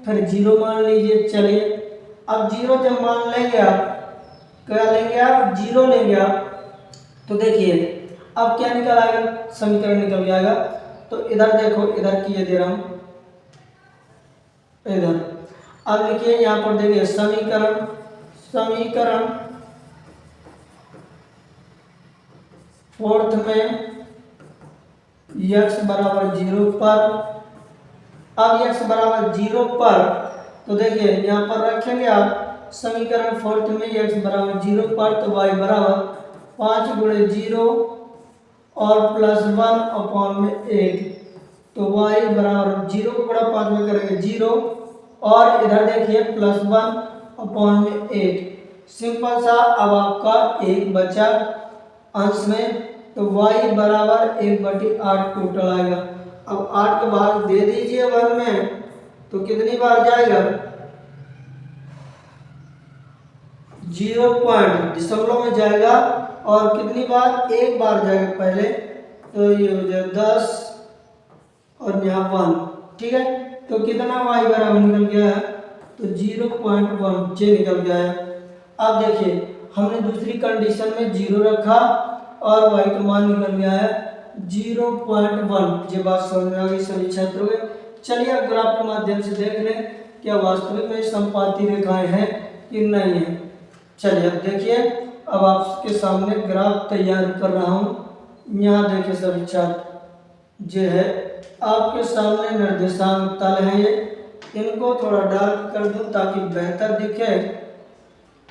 Speaker 1: फिर 0 मान लीजिए। चलिए अब 0 जब मान लेंगे आप, क्या लेंगे आप 0 लेंगे आप, तो देखिए अब क्या निकल आएगा समीकरण निकल जाएगा। तो इधर देखो, इधर किए दे रहा हूं इधर। अब लिखिए यहाँ पर देखिए समीकरण 4 में x बराबर 0 पर, अब x बराबर 0 पर तो देखिए यहाँ पर रखेंगे आप समीकरण 4 में x बराबर 0 पर तो y बराबर 5 गुणे 0 और +1 में 8 तो y बराबर 0 को गुणा 5 में करेंगे 0 और इधर देखिए +1 में 8। सिंपल सा अब आपका 1 बचा अंश में तो y बराबर 1/8 टोटल आएगा। अब 8 का भाग दे दीजिए 1 में तो कितनी बार जाएगा 0 पॉइंट दशमलव में जाएगा और कितनी बार 1 बार जाएगा पहले तो ये हो जाए 10 और यहाँ 1, ठीक है। तो कितना y बराबर निकल गया है तो 0.1 जे निकल गया है। अब देखिए हमने दूसरी कंडीशन में 0 रखा और y का मान निकल गया है 0.1। ये बात समझ में आ गई सभी छात्रों के। चलिए अब ग्राफ के माध्यम से देख लें क्या वास्तविक में समपाती रेखाएं हैं कि नहीं है। चलिए अब देखिए, अब आपके सामने ग्राफ तैयार कर रहा हूँ। यहाँ देखिए सभी छात्र, ये है आपके सामने निर्देशांक तल है ये, इनको थोड़ा डार्क कर दूं ताकि बेहतर दिखे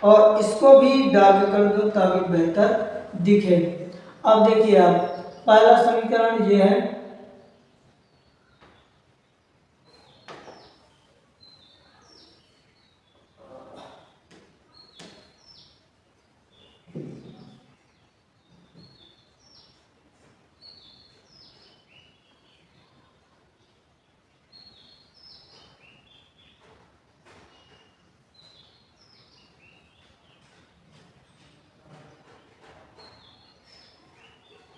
Speaker 1: और इसको भी डार्क कर दूं ताकि बेहतर दिखे। अब देखिए आप पहला समीकरण ये है,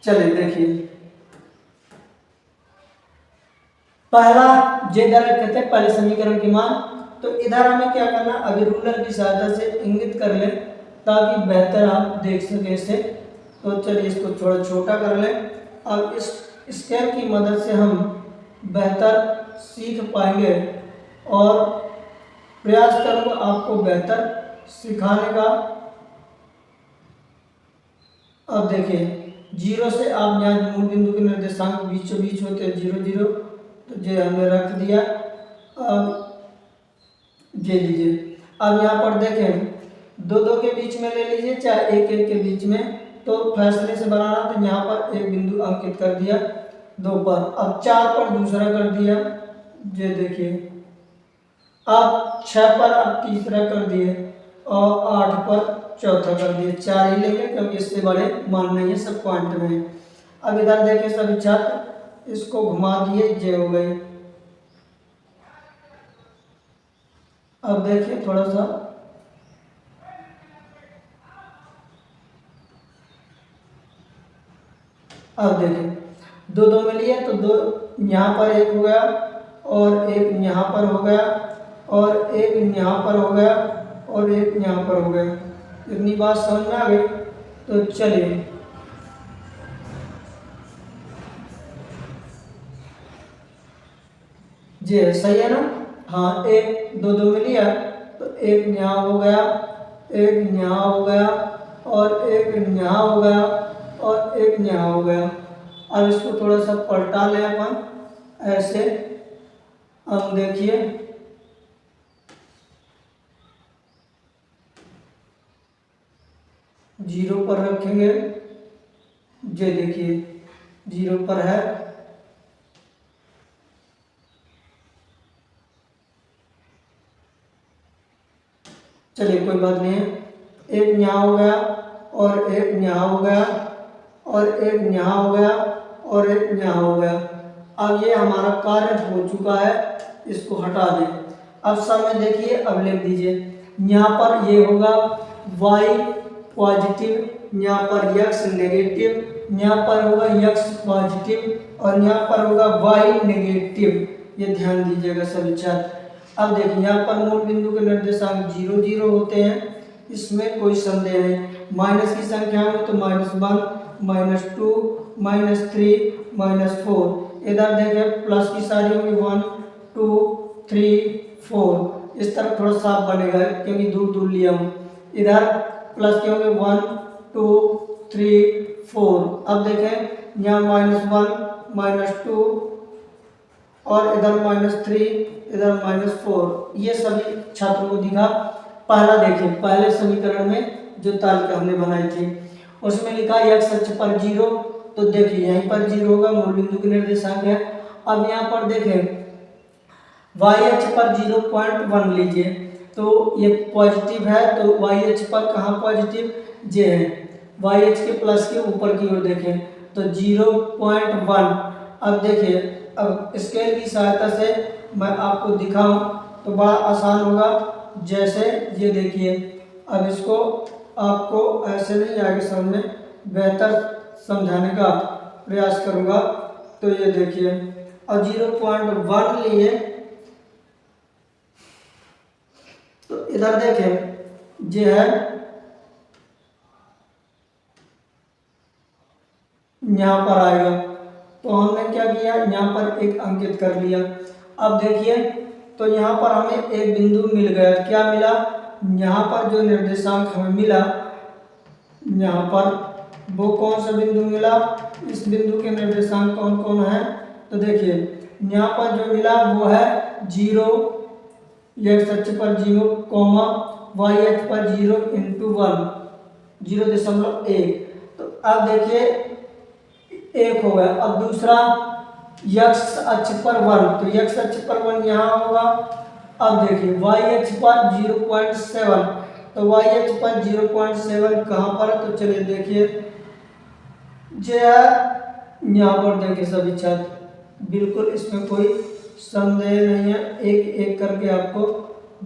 Speaker 1: चलिए देखिए पहला जे इधर कहते हैं पहले समीकरण की मान, तो इधर हमें क्या करना, अभी रूलर की सहायता से इंगित कर ले ताकि बेहतर आप देख सके इसे। तो चलिए इसको थोड़ा छोटा कर ले। अब इस स्केल की मदद से हम बेहतर सीख पाएंगे और प्रयास करूंगा आपको बेहतर सिखाने का। अब देखिए 0 से आप यहाँ मूल बिंदु के निर्देशांक बीचों बीच होते हैं 0 0, तो ये हमने रख दिया। अब ये लीजिए, अब यहाँ पर देखें 2 2 के बीच में ले लीजिए चाहे 1 1 के बीच में, तो फैसले से बनाना, तो यहाँ पर एक बिंदु अंकित कर दिया 2 पर। अब 4 पर दूसरा कर दिया, ये देखिए। अब 6 पर अब तीसरा कर दिए और 8 पर चौथा कर दिए। 4 ही लेंगे क्योंकि इससे बड़े मान नहीं है, सब पॉइंट में है। अब इधर देखें सभी छात्र, इसको घुमा दिए, ये हो गई। अब देखिए थोड़ा सा, अब देखिए 2 2 में लिया तो 2 यहाँ पर एक हो गया और एक यहाँ पर हो गया और एक यहाँ पर हो गया और एक यहाँ पर हो गया। इतनी बात समझ में आ गई। तो चलिए जी सही है ना। हाँ, एक 2 2 में लिया तो एक यहाँ हो गया, एक यहाँ हो गया और एक यहाँ हो गया और एक यहाँ हो गया। अब इसको थोड़ा सा पलटा लें अपन ऐसे। अब देखिए 0 पर रखेंगे, ये देखिए 0 पर है। चलिए कोई बात नहीं है, एक यहाँ हो गया और एक यहाँ हो गया और एक यहाँ हो गया और एक यहाँ हो गया। अब ये हमारा कार्य हो चुका है, इसको हटा दें। अब समय देखिए, अब लिख दीजिए यहाँ पर ये होगा y पॉजिटिव, यहाँ पर x नेगेटिव, यहाँ पर होगा x पॉजिटिव और यहाँ पर होगा y नेगेटिव। ये ध्यान दीजिएगा सभी छात्र। अब देखिए यहाँ पर मूल बिंदु के निर्देशांक 0 0 होते हैं, इसमें कोई संदेह नहीं। माइनस की संख्या में तो -1 -2 -3 -4। इधर देखें प्लस की सारी होगी 1 2 3 4। इस तरह थोड़ा साफ बनेगा क्योंकि दूर दूर लिया हूँ। इधर प्लस के होंगे 1 2 3 4। अब देखें यहाँ -1 -2 और इधर -3 इधर -4। ये सभी छात्रों को दिखा। पहला देखिए, पहले समीकरण में जो तालिका हमने बनाई थी उसमें लिखा x अक्ष पर 0, तो देखिए यहीं पर 0 होगा, मूल बिंदु के निर्देशांक है। अब यहाँ पर देखें y अक्ष पर 0.1 लीजिए, तो ये पॉजिटिव है, तो y अक्ष पर कहाँ पॉजिटिव, ये है। y अक्ष के प्लस के ऊपर की ओर देखें तो 0.1। अब देखिए, अब स्केल की सहायता से मैं आपको दिखाऊं तो बड़ा आसान होगा। जैसे ये देखिए, अब इसको आपको ऐसे नहीं आगे सामने बेहतर समझाने का प्रयास करूंगा। तो ये देखिए, अब 0.1 लिए तो इधर देखें ये है यहाँ पर आएगा। तो हमने क्या किया, यहाँ पर एक अंकित कर लिया। अब देखिए, तो यहाँ पर हमें एक बिंदु मिल गया। क्या मिला, यहाँ पर जो निर्देशांक हमें मिला यहाँ पर, वो कौन सा बिंदु मिला, इस बिंदु के निर्देशांक कौन कौन है। तो देखिए यहाँ पर जो मिला वो है 0, x अक्ष पर 0, y अक्ष पर 0 इंटू 1, 0.1। तो अब देखिए एक हो गया। अब दूसरा x अक्ष पर 1, तो x अक्ष पर 1 यहाँ होगा। अब देखिए y अक्ष पर 0.7, तो y अक्ष पर 0.7 कहाँ पर है, तो चलिए देखिए जो है यहाँ पर देखिए सभी छात्र, बिल्कुल इसमें कोई संदेह नहीं है। एक एक करके आपको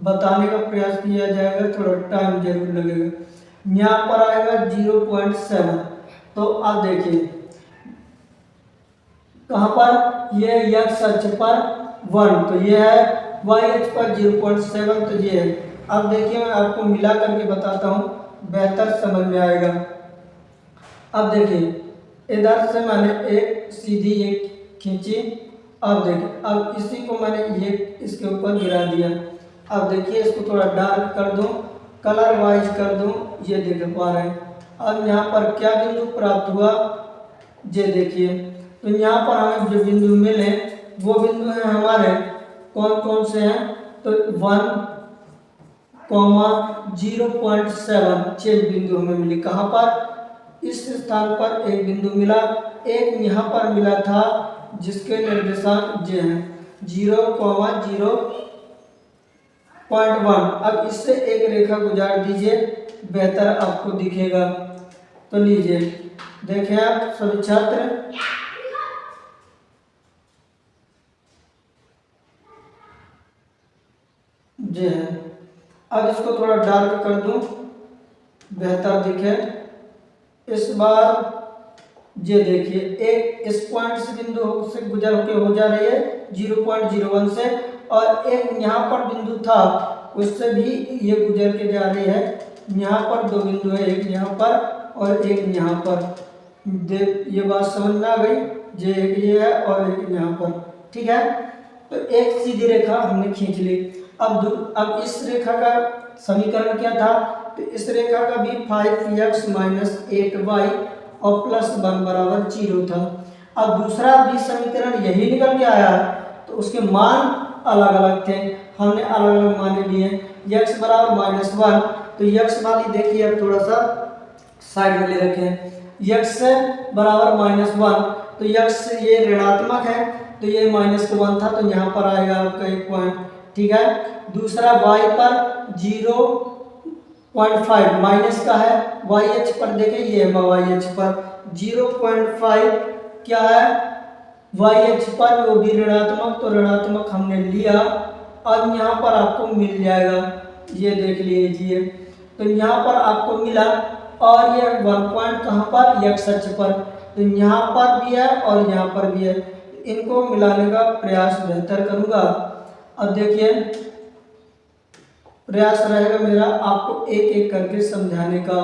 Speaker 1: बताने का प्रयास किया जाएगा, थोड़ा टाइम जरूर लगेगा। यहाँ पर आएगा 0.7। तो आप देखिए कहाँ पर, ये x अक्ष पर 1, तो ये है y अक्ष पर 0.7, तो ये है। अब देखिए मैं आपको मिला करके बताता हूँ, बेहतर समझ में आएगा। अब देखिए इधर से मैंने एक सीधी एक खींची। अब देखिए, अब इसी को मैंने ये इसके ऊपर गिरा दिया। अब देखिए इसको थोड़ा डार्क कर दूं, कलर वाइज कर दूं, ये देख पा रहे हैं। अब यहाँ पर क्या बिंदु प्राप्त हुआ, ये देखिए। तो यहाँ पर हमें जो बिंदु मिले वो बिंदु हैं हमारे, कौन कौन से हैं, तो 1, 0.7 6 बिंदु हमें मिली। कहाँ पर, इस स्थान पर एक बिंदु मिला, एक यहाँ पर मिला था जिसके निर्देशांक ये हैं 0,0.1। अब इससे एक रेखा गुजार दीजिए, बेहतर आपको दिखेगा। तो लीजिए देखें आप सभी छात्र, ये है। अब इसको थोड़ा डार्क कर दूं, बेहतर दिखे। इस बार ये देखिए एक इस पॉइंट से बिंदु से गुजर के हो जा रही है 0.01 से, और एक यहाँ पर बिंदु था उससे भी ये गुजर के जा रही है। यहाँ पर दो बिंदु है, एक यहाँ पर और एक यहाँ पर। देख ये बात समझ में आ गई, ये एक ये है और एक यहाँ पर, ठीक है। तो एक सीधी रेखा हमने खींच ली। अब इस रेखा का समीकरण क्या था, तो इस रेखा का भी 5x - 8y और +1 बराबर 0 था। अब दूसरा भी समीकरण यही निकल के आया, तो उसके मान अलग अलग थे, हमने अलग अलग मान लिए। x बराबर -1, तो x वाली देखिए अब थोड़ा सा साइड में ले रखे हैं। x बराबर -1, तो x ये ऋणात्मक है, तो ये -1 था, तो यहाँ पर आएगा आपका एक पॉइंट, ठीक है। दूसरा y पर 0.5 माइनस का है, y अक्ष पर देखें ये है y अक्ष पर 0.5 क्या है, y अक्ष पर वो भी ऋणात्मक, तो ऋणात्मक हमने लिया। अब यहाँ पर आपको मिल जाएगा, ये देख लीजिए। तो यहाँ पर आपको मिला, और ये 1 पॉइंट कहाँ पर, x अक्ष पर, तो यहाँ पर भी है और यहाँ पर भी है। इनको मिलाने का प्रयास बेहतर करूँगा। अब देखिए प्रयास रहेगा मेरा आपको एक एक करके समझाने का,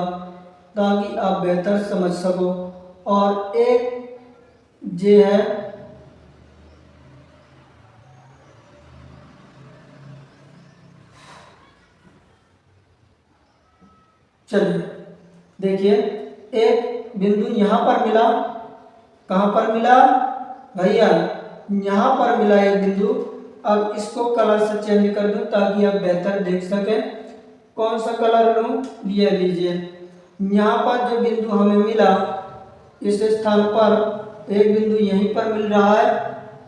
Speaker 1: ताकि आप बेहतर समझ सको। और एक ये है, चलिए देखिए एक बिंदु यहाँ पर मिला, कहाँ पर मिला भैया, यहाँ पर मिला एक बिंदु। अब इसको कलर से चेंज कर दूं ताकि आप बेहतर देख सकें। कौन सा कलर लूं, ये लीजिए। यहाँ पर जो बिंदु हमें मिला, इस स्थान पर एक बिंदु यहीं पर मिल रहा है।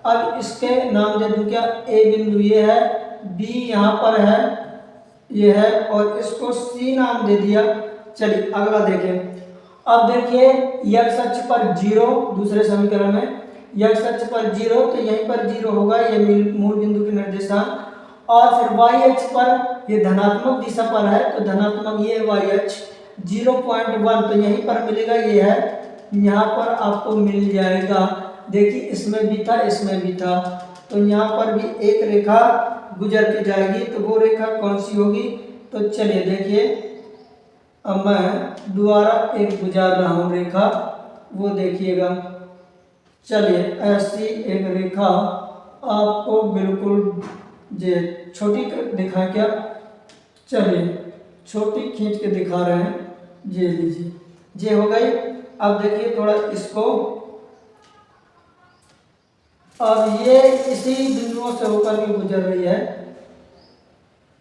Speaker 1: अब इसके नाम दे दूं क्या, ए बिंदु ये है, बी यहाँ पर है, ये है, और इसको सी नाम दे दिया। चलिए अगला देखें। अब देखिए x अक्ष पर 0, दूसरे समीकरण में x अक्ष पर 0, तो यहीं पर 0 होगा, ये मूल बिंदु के निर्देशांक। और फिर y अक्ष पर ये धनात्मक दिशा पर है, तो धनात्मक ये y अक्ष 0.1, तो यहीं पर मिलेगा, ये है, यहाँ पर आपको मिल जाएगा। देखिए इसमें भी था, इसमें भी था, तो यहाँ पर भी एक रेखा गुजर के जाएगी। तो वो रेखा कौन सी होगी, तो चलिए देखिए अब मैं दोबारा एक गुजार रहा हूँ रेखा, वो देखिएगा। चलिए ऐसी एक रेखा आपको बिल्कुल ये छोटी दिखा क्या, चलिए छोटी खींच के दिखा रहे हैं, ये लीजिए, ये हो गई। अब देखिए थोड़ा इसको, अब ये इसी बिंदुओं से होकर के गुजर रही है,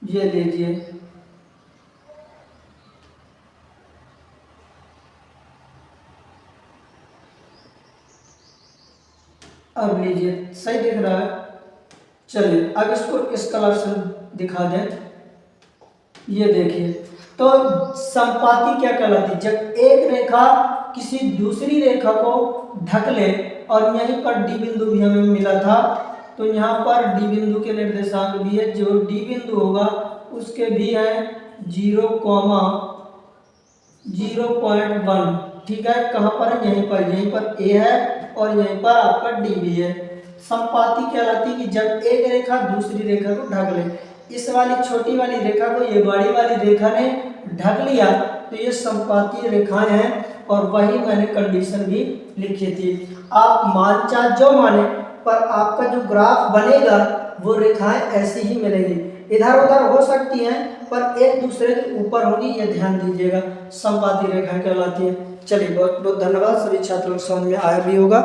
Speaker 1: ये लीजिए। अब लीजिए, सही दिख रहा है। चलिए अब इसको इस कलर से दिखा दें, ये देखिए। तो संपाती क्या कहलाती है, जब एक रेखा किसी दूसरी रेखा को ढक ले, और यहीं पर डी बिंदु भी हमें मिला था, तो यहाँ पर डी बिंदु के निर्देशांक भी है, जो डी बिंदु होगा उसके भी है 0,0.1। ठीक है, कहाँ पर है, यहीं पर ए है और यहीं पर आपका डी भी है। संपाती कहलाती है कि जब एक रेखा दूसरी रेखा को ढक ले। इस वाली छोटी वाली रेखा को ये बड़ी वाली रेखा ने ढक लिया, तो ये संपाती रेखाएं हैं, और वही मैंने कंडीशन भी लिखी थी। आप मान चाहे जो माने, पर आपका जो ग्राफ बनेगा वो रेखाएं ऐसी ही मिलेंगी, इधर उधर हो सकती हैं पर एक दूसरे के ऊपर होगी, ये ध्यान दीजिएगा। संपाती रेखाएं कहलाती हैं। चलिए बहुत बहुत धन्यवाद, सभी छात्रों को समझ में आया भी होगा।